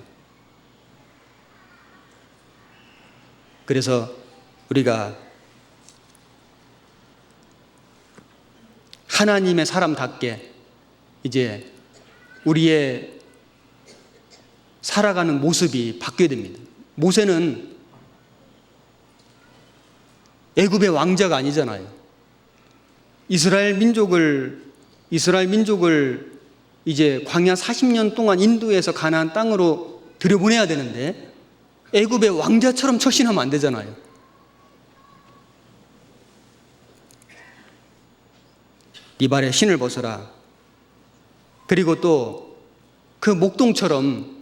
그래서 우리가 하나님의 사람답게 이제 우리의 살아가는 모습이 바뀌어야 됩니다. 모세는 애굽의 왕자가 아니잖아요. 이스라엘 민족을 이제 광야 40년 동안 인도해서 가나안 땅으로 들여보내야 되는데 애굽의 왕자처럼 처신하면 안 되잖아요. 네 발에 신을 벗어라. 그리고 또 그 목동처럼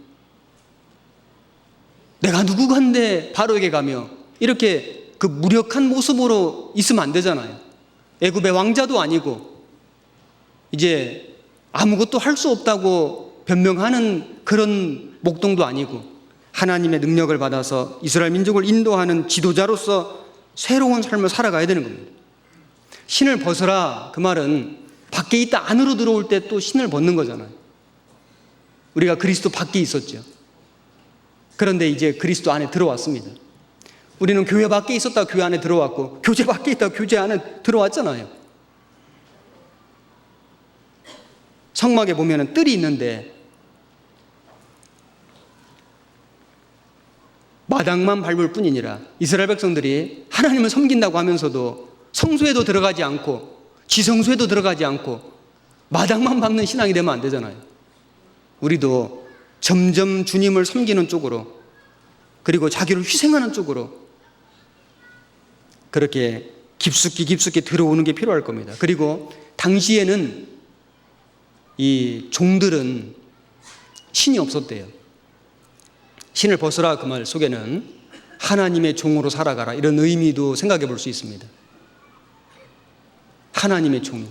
내가 누구간데 바로에게 가며 이렇게 그 무력한 모습으로 있으면 안 되잖아요. 애굽의 왕자도 아니고 이제 아무것도 할 수 없다고 변명하는 그런 목동도 아니고, 하나님의 능력을 받아서 이스라엘 민족을 인도하는 지도자로서 새로운 삶을 살아가야 되는 겁니다. 신을 벗어라 그 말은 밖에 있다 안으로 들어올 때 또 신을 벗는 거잖아요. 우리가 그리스도 밖에 있었죠. 그런데 이제 그리스도 안에 들어왔습니다. 우리는 교회 밖에 있었다가 교회 안에 들어왔고, 교제 밖에 있다가 교제 안에 들어왔잖아요. 성막에 보면 뜰이 있는데 마당만 밟을 뿐이니라. 이스라엘 백성들이 하나님을 섬긴다고 하면서도 성소에도 들어가지 않고 지성소에도 들어가지 않고 마당만 밟는 신앙이 되면 안 되잖아요. 우리도 점점 주님을 섬기는 쪽으로, 그리고 자기를 희생하는 쪽으로 그렇게 깊숙이 들어오는 게 필요할 겁니다. 그리고 당시에는 이 종들은 신이 없었대요. 신을 벗어라 그 말 속에는 하나님의 종으로 살아가라 이런 의미도 생각해 볼 수 있습니다. 하나님의 종.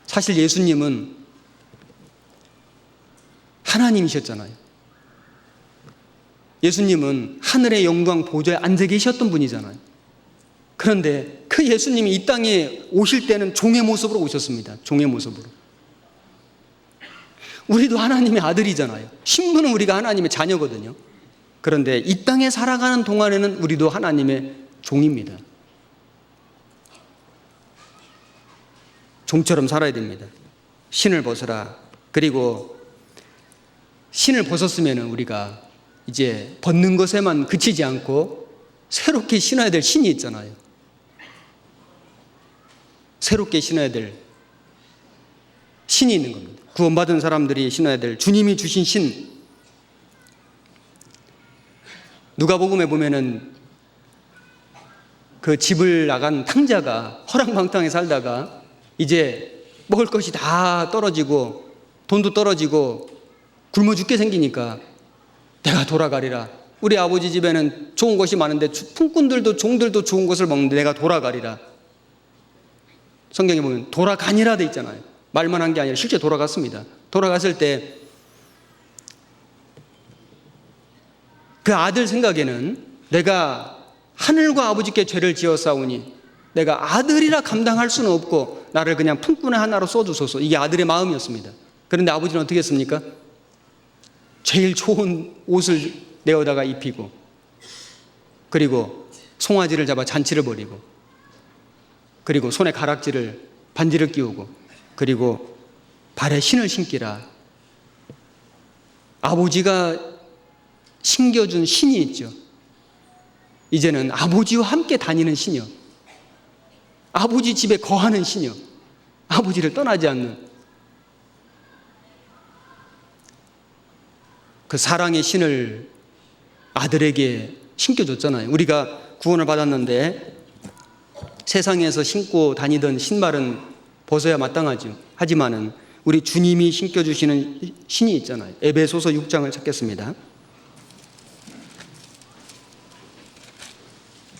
사실 예수님은 하나님이셨잖아요. 예수님은 하늘의 영광 보좌에 앉아 계셨던 분이잖아요. 그런데 그 예수님이 이 땅에 오실 때는 종의 모습으로 오셨습니다. 종의 모습으로. 우리도 하나님의 아들이잖아요. 신분은 우리가 하나님의 자녀거든요. 그런데 이 땅에 살아가는 동안에는 우리도 하나님의 종입니다. 종처럼 살아야 됩니다. 신을 벗어라. 그리고 신을 벗었으면 우리가 이제 벗는 것에만 그치지 않고 새롭게 신어야 될 신이 있잖아요. 새롭게 신어야 될 신이 있는 겁니다. 구원받은 사람들이 신어야 될 주님이 주신 신. 누가복음에 보면은 그 집을 나간 탕자가 허랑방탕에 살다가 이제 먹을 것이 다 떨어지고 돈도 떨어지고 굶어 죽게 생기니까 내가 돌아가리라. 우리 아버지 집에는 좋은 것이 많은데 품꾼들도 종들도 좋은 것을 먹는데 내가 돌아가리라. 성경에 보면 돌아가니라 돼 있잖아요. 말만 한 게 아니라 실제 돌아갔습니다. 돌아갔을 때 그 아들 생각에는 내가 하늘과 아버지께 죄를 지었사오니 내가 아들이라 감당할 수는 없고 나를 그냥 품꾼의 하나로 써주소서. 이게 아들의 마음이었습니다. 그런데 아버지는 어떻게 했습니까? 제일 좋은 옷을 내어다가 입히고, 그리고 송아지를 잡아 잔치를 벌이고, 그리고 손에 가락지를 반지를 끼우고, 그리고 발에 신을 신기라. 아버지가 신겨준 신이 있죠. 이제는 아버지와 함께 다니는 신이요, 아버지 집에 거하는 신이요, 아버지를 떠나지 않는 그 사랑의 신을 아들에게 신겨줬잖아요. 우리가 구원을 받았는데 세상에서 신고 다니던 신발은 벗어야 마땅하죠. 하지만은 우리 주님이 신겨주시는 신이 있잖아요. 에베소서 6장을 찾겠습니다.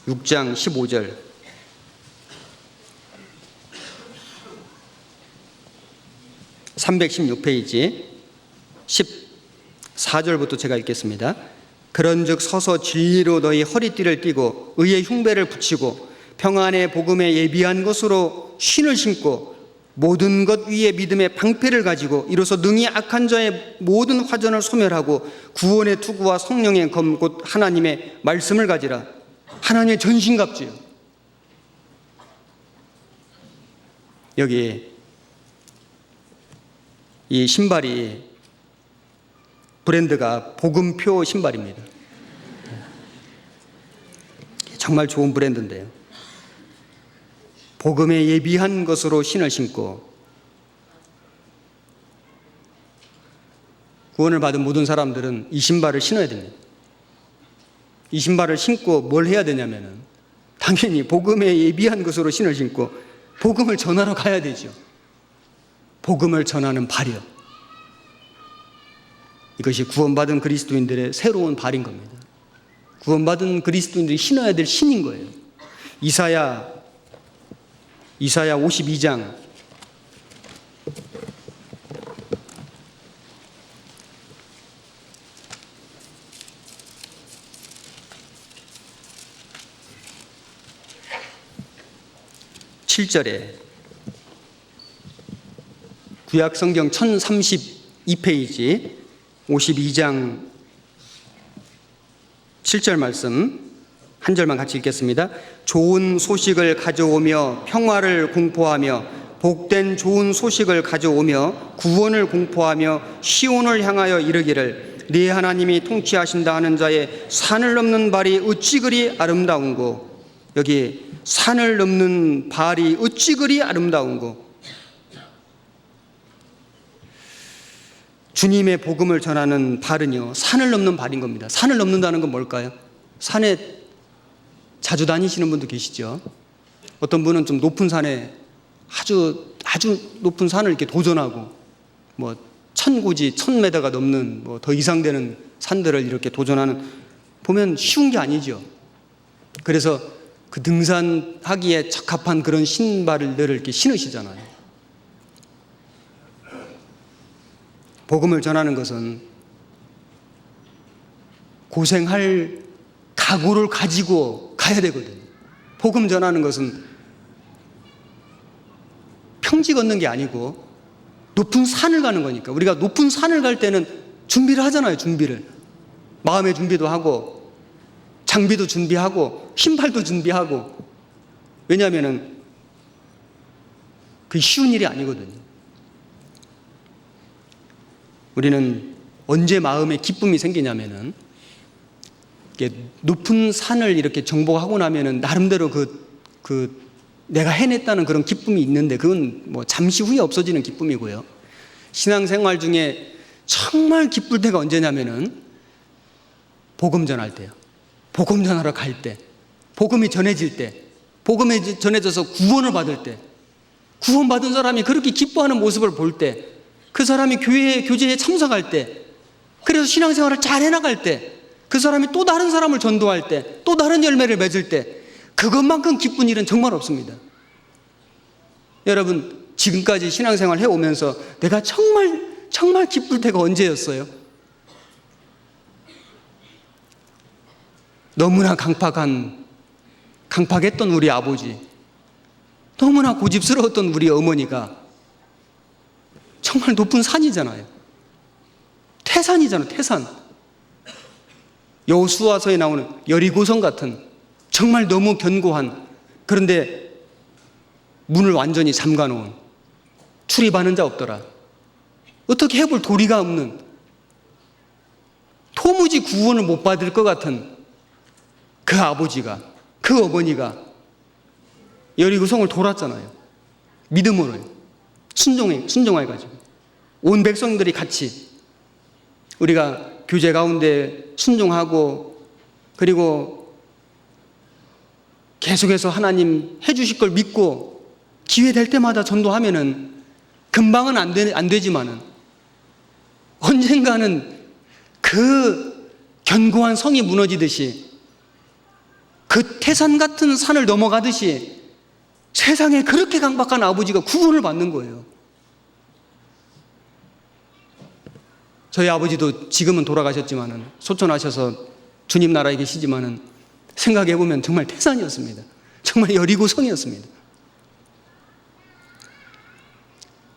6장 15절. 316페이지 14절부터 제가 읽겠습니다. 그런즉 서서 진리로 너희 허리띠를 띠고 의의 흉배를 붙이고 평안의 복음에 예비한 것으로 신을 신고 모든 것 위에 믿음의 방패를 가지고 이로써 능히 악한 자의 모든 화전을 소멸하고 구원의 투구와 성령의 검 곧 하나님의 말씀을 가지라. 하나님의 전신갑주요. 여기 이 신발이 브랜드가 복음표 신발입니다. 정말 좋은 브랜드인데요. 복음에 예비한 것으로 신을 신고, 구원을 받은 모든 사람들은 이 신발을 신어야 됩니다. 이 신발을 신고 뭘 해야 되냐면은 당연히 복음에 예비한 것으로 신을 신고 복음을 전하러 가야 되죠. 복음을 전하는 발이요. 이것이 구원받은 그리스도인들의 새로운 발인 겁니다. 구원받은 그리스도인들이 신어야 될 신인 거예요. 이사야 52장 7 7절에 구약 성경 1032페이지 52장 7절 말씀 한 절만 같이 읽겠습니다. 좋은 소식을 가져오며 평화를 공포하며 복된 좋은 소식을 가져오며 구원을 공포하며 시온을 향하여 이르기를 네 하나님이 통치하신다 하는 자의 산을 넘는 발이 어찌 그리 아름다운고. 여기 산을 넘는 발이 어찌 그리 아름다운고. 주님의 복음을 전하는 발은요, 산을 넘는 발인 겁니다. 산을 넘는다는 건 뭘까요? 산에 자주 다니시는 분도 계시죠. 어떤 분은 좀 높은 산에 아주 높은 산을 이렇게 도전하고, 뭐 1000고지 1000m가 넘는 뭐 더 이상 되는 산들을 이렇게 도전하는, 보면 쉬운 게 아니죠. 그래서 그 등산하기에 적합한 그런 신발들을 이렇게 신으시잖아요. 복음을 전하는 것은 고생할 각오를 가지고 가야 되거든요. 복음 전하는 것은 평지 걷는 게 아니고 높은 산을 가는 거니까. 우리가 높은 산을 갈 때는 준비를 하잖아요. 준비를. 마음의 준비도 하고 장비도 준비하고 신발도 준비하고. 왜냐하면 그게 쉬운 일이 아니거든요. 우리는 언제 마음에 기쁨이 생기냐면은 높은 산을 이렇게 정복하고 나면은 나름대로 내가 해냈다는 그런 기쁨이 있는데, 그건 뭐 잠시 후에 없어지는 기쁨이고요. 신앙생활 중에 정말 기쁠 때가 언제냐면은 복음 전할 때요. 복음 전하러 갈 때, 복음이 전해질 때, 복음이 전해져서 구원을 받을 때, 구원받은 사람이 그렇게 기뻐하는 모습을 볼 때, 그 사람이 교제에 참석할 때, 그래서 신앙생활을 잘 해나갈 때, 그 사람이 또 다른 사람을 전도할 때, 또 다른 열매를 맺을 때, 그것만큼 기쁜 일은 정말 없습니다. 여러분, 지금까지 신앙생활 해오면서 내가 정말 기쁠 때가 언제였어요? 너무나 강팍했던 우리 아버지, 너무나 고집스러웠던 우리 어머니가 정말 높은 산이잖아요. 태산이잖아요. 태산. 여호수아서에 나오는 여리고성 같은 정말 너무 견고한, 그런데 문을 완전히 잠가놓은, 출입하는 자 없더라, 어떻게 해볼 도리가 없는, 도무지 구원을 못 받을 것 같은 그 아버지가, 그 어머니가 여리고성을 돌았잖아요. 믿음으로 순종해가지고 온 백성들이 같이 우리가 교제 가운데 순종하고, 그리고 계속해서 하나님 해주실 걸 믿고 기회 될 때마다 전도하면은 금방은 안 되지만은 언젠가는 그 견고한 성이 무너지듯이, 그 태산 같은 산을 넘어가듯이 세상에 그렇게 강박한 아버지가 구원을 받는 거예요. 저희 아버지도 지금은 돌아가셨지만은, 소천하셔서 주님 나라에 계시지만은, 생각해보면 정말 태산이었습니다. 정말 여리고성이었습니다.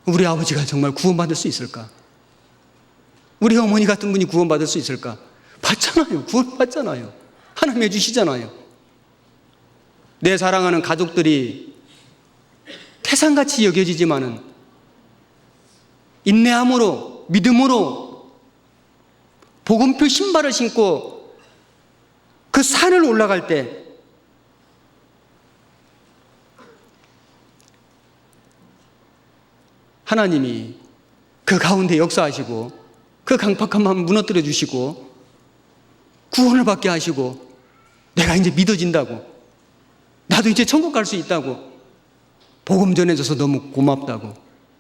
우리 아버지가 정말 구원받을 수 있을까? 우리 어머니 같은 분이 구원받을 수 있을까? 받잖아요. 구원받잖아요. 하나님 해주시잖아요. 내 사랑하는 가족들이 태산같이 여겨지지만은 인내함으로, 믿음으로 복음표 신발을 신고 그 산을 올라갈 때 하나님이 그 가운데 역사하시고 그 강팍한 마음 무너뜨려 주시고 구원을 받게 하시고, 내가 이제 믿어진다고, 나도 이제 천국 갈 수 있다고, 복음 전해줘서 너무 고맙다고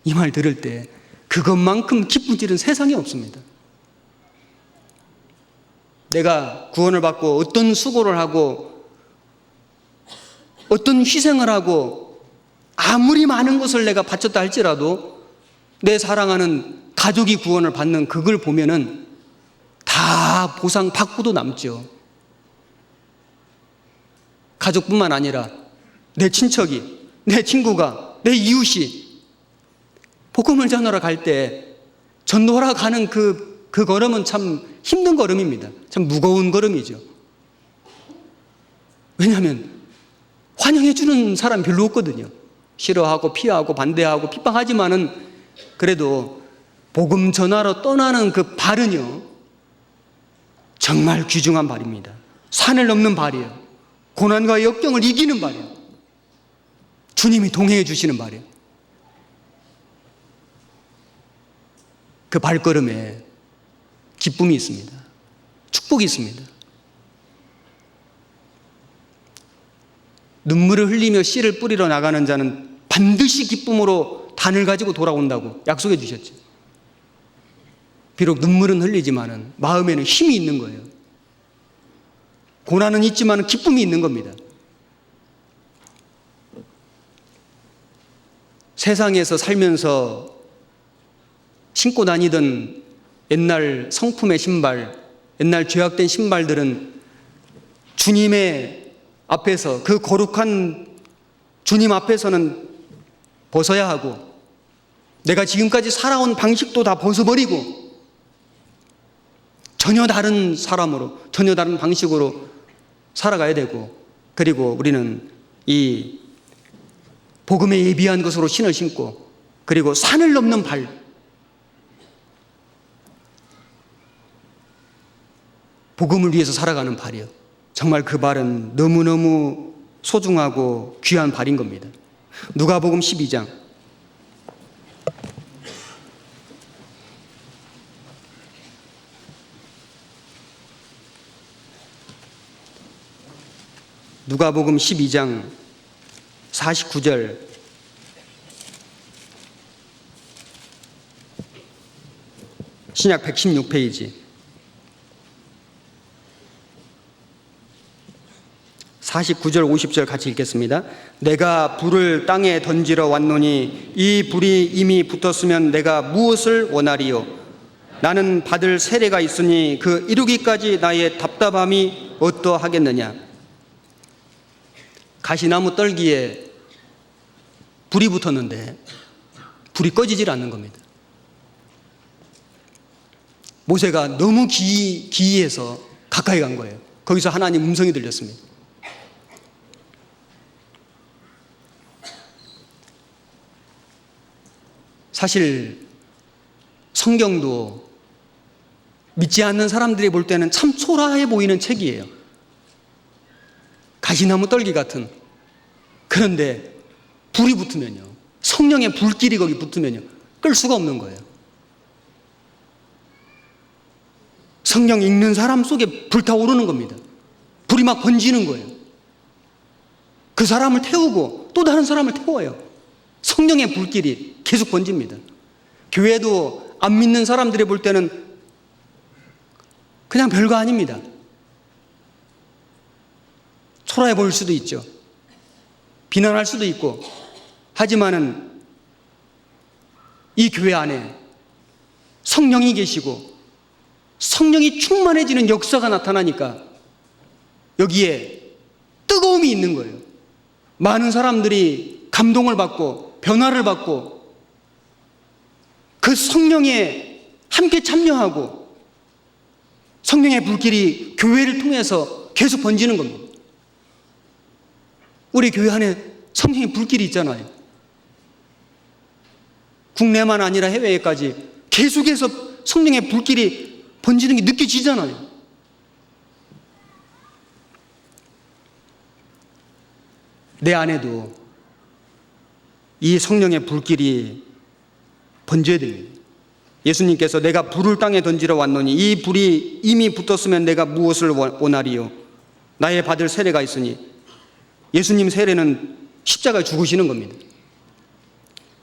이 말 들을 때 그것만큼 기쁜 일은 세상에 없습니다. 내가 구원을 받고 어떤 수고를 하고 어떤 희생을 하고 아무리 많은 것을 내가 바쳤다 할지라도 내 사랑하는 가족이 구원을 받는 그걸 보면은 다 보상 받고도 남죠. 가족뿐만 아니라 내 친척이, 내 친구가, 내 이웃이 복음을 전하러 갈 때 전도하러 가는 그 걸음은 참 힘든 걸음입니다. 참 무거운 걸음이죠. 왜냐하면 환영해 주는 사람 별로 없거든요. 싫어하고 피하고 반대하고 핍박하지만은 그래도 복음 전하러 떠나는 그 발은요, 정말 귀중한 발입니다. 산을 넘는 발이에요. 고난과 역경을 이기는 발이에요. 주님이 동행해 주시는 발이에요. 그 발걸음에 기쁨이 있습니다. 축복이 있습니다. 눈물을 흘리며 씨를 뿌리러 나가는 자는 반드시 기쁨으로 단을 가지고 돌아온다고 약속해 주셨죠. 비록 눈물은 흘리지만은 마음에는 힘이 있는 거예요. 고난은 있지만 기쁨이 있는 겁니다. 세상에서 살면서 신고 다니던 옛날 성품의 신발, 옛날 죄악된 신발들은 주님의 앞에서, 그 거룩한 주님 앞에서는 벗어야 하고, 내가 지금까지 살아온 방식도 다 벗어버리고 전혀 다른 사람으로, 전혀 다른 방식으로 살아가야 되고, 그리고 우리는 이 복음에 예비한 것으로 신을 신고, 그리고 산을 넘는 발, 복음을 위해서 살아가는 발이요. 정말 그 발은 너무너무 소중하고 귀한 발인 겁니다. 누가복음 12장 누가복음 12장 49절 신약 116페이지 49절 50절 같이 읽겠습니다. 내가 불을 땅에 던지러 왔노니 이 불이 이미 붙었으면 내가 무엇을 원하리요? 나는 받을 세례가 있으니 그 이루기까지 나의 답답함이 어떠하겠느냐? 가시나무 떨기에 불이 붙었는데 불이 꺼지질 않는 겁니다. 모세가 너무 기이해서 가까이 간 거예요. 거기서 하나님 음성이 들렸습니다. 사실 성경도 믿지 않는 사람들이 볼 때는 참 초라해 보이는 책이에요. 가시나무 떨기 같은. 그런데 불이 붙으면요, 성령의 불길이 거기 붙으면요, 끌 수가 없는 거예요. 성경 읽는 사람 속에 불타오르는 겁니다. 불이 막 번지는 거예요. 그 사람을 태우고 또 다른 사람을 태워요. 성령의 불길이 계속 번집니다. 교회도 안 믿는 사람들이 볼 때는 그냥 별거 아닙니다. 초라해 보일 수도 있죠. 비난할 수도 있고. 하지만은 이 교회 안에 성령이 계시고 성령이 충만해지는 역사가 나타나니까 여기에 뜨거움이 있는 거예요. 많은 사람들이 감동을 받고 변화를 받고 그 성령에 함께 참여하고 성령의 불길이 교회를 통해서 계속 번지는 겁니다. 우리 교회 안에 성령의 불길이 있잖아요. 국내만 아니라 해외에까지 계속해서 성령의 불길이 번지는 게 느껴지잖아요. 내 안에도 이 성령의 불길이 번져야 됩니다. 예수님께서 내가 불을 땅에 던지러 왔노니 이 불이 이미 붙었으면 내가 무엇을 원하리요? 나의 받을 세례가 있으니. 예수님 세례는 십자가에 죽으시는 겁니다.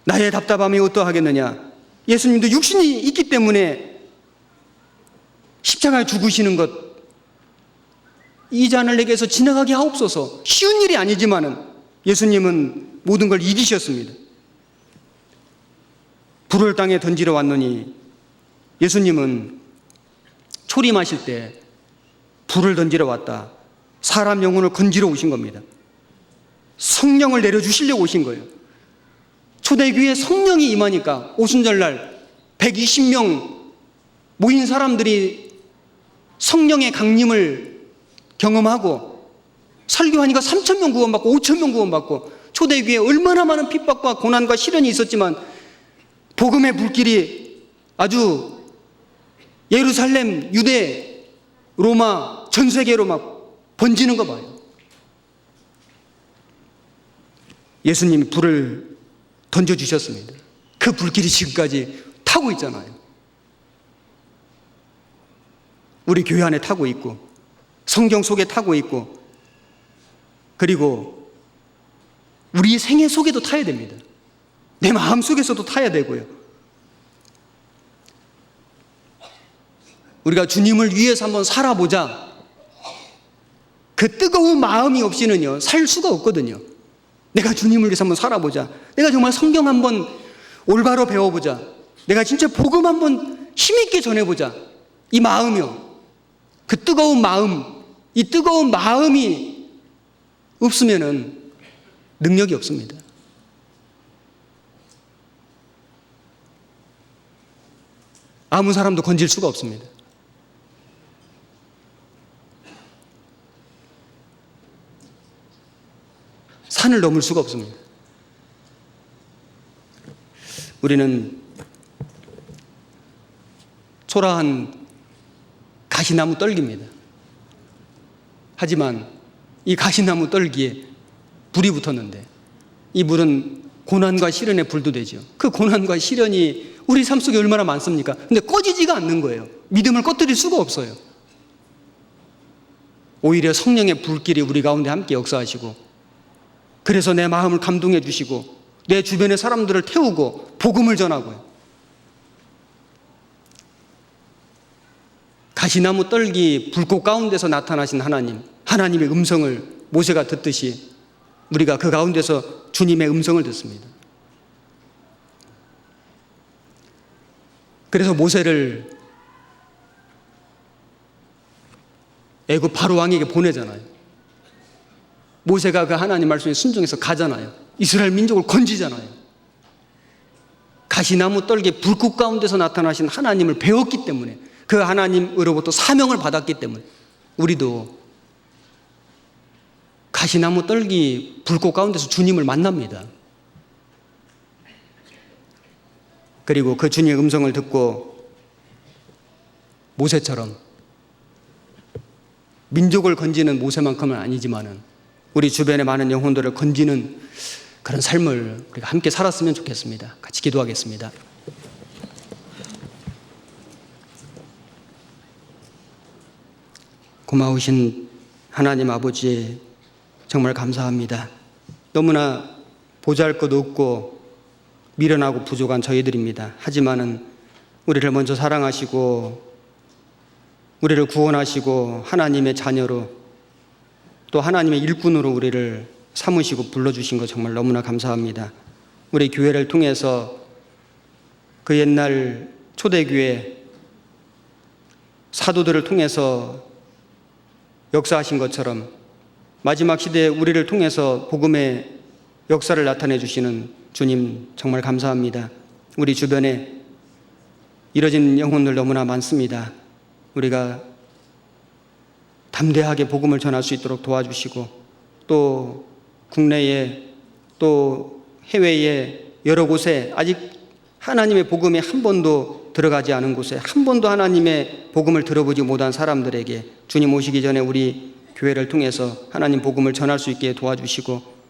나의 답답함이 어떠하겠느냐? 예수님도 육신이 있기 때문에 십자가에 죽으시는 것, 이 잔을 내게서 지나가게 하옵소서. 쉬운 일이 아니지만은 예수님은 모든 걸 이기셨습니다. 불을 땅에 던지러 왔노니, 예수님은 초림하실 때 불을 던지러 왔다. 사람 영혼을 건지러 오신 겁니다. 성령을 내려주시려고 오신 거예요. 초대교회에 성령이 임하니까 오순절날 120명 모인 사람들이 성령의 강림을 경험하고 설교하니까 3,000명 구원받고 5,000명 구원받고, 초대교회에 얼마나 많은 핍박과 고난과 시련이 있었지만 복음의 불길이 아주 예루살렘, 유대, 로마, 전 세계로 막 번지는 거 봐요. 예수님이 불을 던져주셨습니다. 그 불길이 지금까지 타고 있잖아요. 우리 교회 안에 타고 있고, 성경 속에 타고 있고, 그리고 우리 생애 속에도 타야 됩니다. 내 마음 속에서도 타야 되고요. 우리가 주님을 위해서 한번 살아보자. 그 뜨거운 마음이 없이는요, 살 수가 없거든요. 내가 주님을 위해서 한번 살아보자. 내가 정말 성경 한번 올바로 배워보자. 내가 진짜 복음 한번 힘있게 전해보자. 이 마음이요. 그 뜨거운 마음, 이 뜨거운 마음이 없으면은 능력이 없습니다. 아무 사람도 건질 수가 없습니다. 산을 넘을 수가 없습니다. 우리는 초라한 가시나무 떨기입니다. 하지만 이 가시나무 떨기에 불이 붙었는데, 이 불은 고난과 시련의 불도 되죠. 그 고난과 시련이 우리 삶 속에 얼마나 많습니까? 근데 꺼지지가 않는 거예요. 믿음을 꺼뜨릴 수가 없어요. 오히려 성령의 불길이 우리 가운데 함께 역사하시고, 그래서 내 마음을 감동해 주시고 내 주변의 사람들을 태우고 복음을 전하고요. 가시나무 떨기 불꽃 가운데서 나타나신 하나님, 하나님의 음성을 모세가 듣듯이 우리가 그 가운데서 주님의 음성을 듣습니다. 그래서 모세를 애굽 바로 왕에게 보내잖아요. 모세가 그 하나님 말씀에 순종해서 가잖아요. 이스라엘 민족을 건지잖아요. 가시나무 떨기 불꽃 가운데서 나타나신 하나님을 배웠기 때문에, 그 하나님으로부터 사명을 받았기 때문에 우리도 가시나무 떨기 불꽃 가운데서 주님을 만납니다. 그리고 그 주님의 음성을 듣고 모세처럼, 민족을 건지는 모세만큼은 아니지만은 우리 주변의 많은 영혼들을 건지는 그런 삶을 우리가 함께 살았으면 좋겠습니다. 같이 기도하겠습니다. 고마우신 하나님 아버지, 정말 감사합니다. 너무나 보잘것 없고 미련하고 부족한 저희들입니다. 하지만은 우리를 먼저 사랑하시고 우리를 구원하시고 하나님의 자녀로, 또 하나님의 일꾼으로 우리를 삼으시고 불러주신 것 정말 너무나 감사합니다. 우리 교회를 통해서 그 옛날 초대교회 사도들을 통해서 역사하신 것처럼 마지막 시대에 우리를 통해서 복음의 역사를 나타내 주시는 주님 정말 감사합니다. 우리 주변에 이뤄진 영혼들 너무나 많습니다. 우리가 담대하게 복음을 전할 수 있도록 도와주시고, 또 국내에 또 해외에 여러 곳에 아직 하나님의 복음이 한 번도 들어가지 않은 곳에, 한 번도 하나님의 복음을 들어보지 못한 사람들에게 주님 오시기 전에 우리 교회를 통해서 하나님 복음을 전할 수 있게 도와주시고,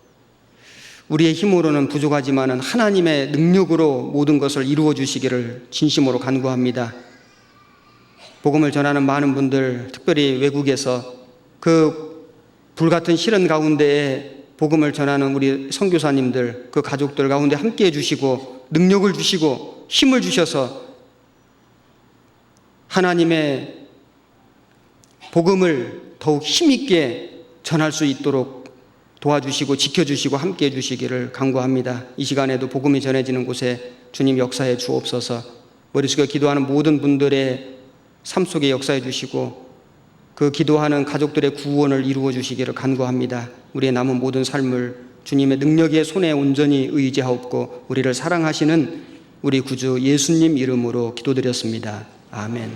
우리의 힘으로는 부족하지만 하나님의 능력으로 모든 것을 이루어 주시기를 진심으로 간구합니다. 복음을 전하는 많은 분들, 특별히 외국에서 그 불같은 시련 가운데에 복음을 전하는 우리 선교사님들, 그 가족들 가운데 함께해 주시고 능력을 주시고 힘을 주셔서 하나님의 복음을 더욱 힘있게 전할 수 있도록 도와주시고 지켜주시고 함께해 주시기를 간구합니다. 이 시간에도 복음이 전해지는 곳에 주님 역사해 주옵소서. 머릿속에 기도하는 모든 분들의 삶 속에 역사해 주시고 그 기도하는 가족들의 구원을 이루어 주시기를 간구합니다. 우리의 남은 모든 삶을 주님의 능력의 손에 온전히 의지하옵고 우리를 사랑하시는 우리 구주 예수님 이름으로 기도드렸습니다. 아멘.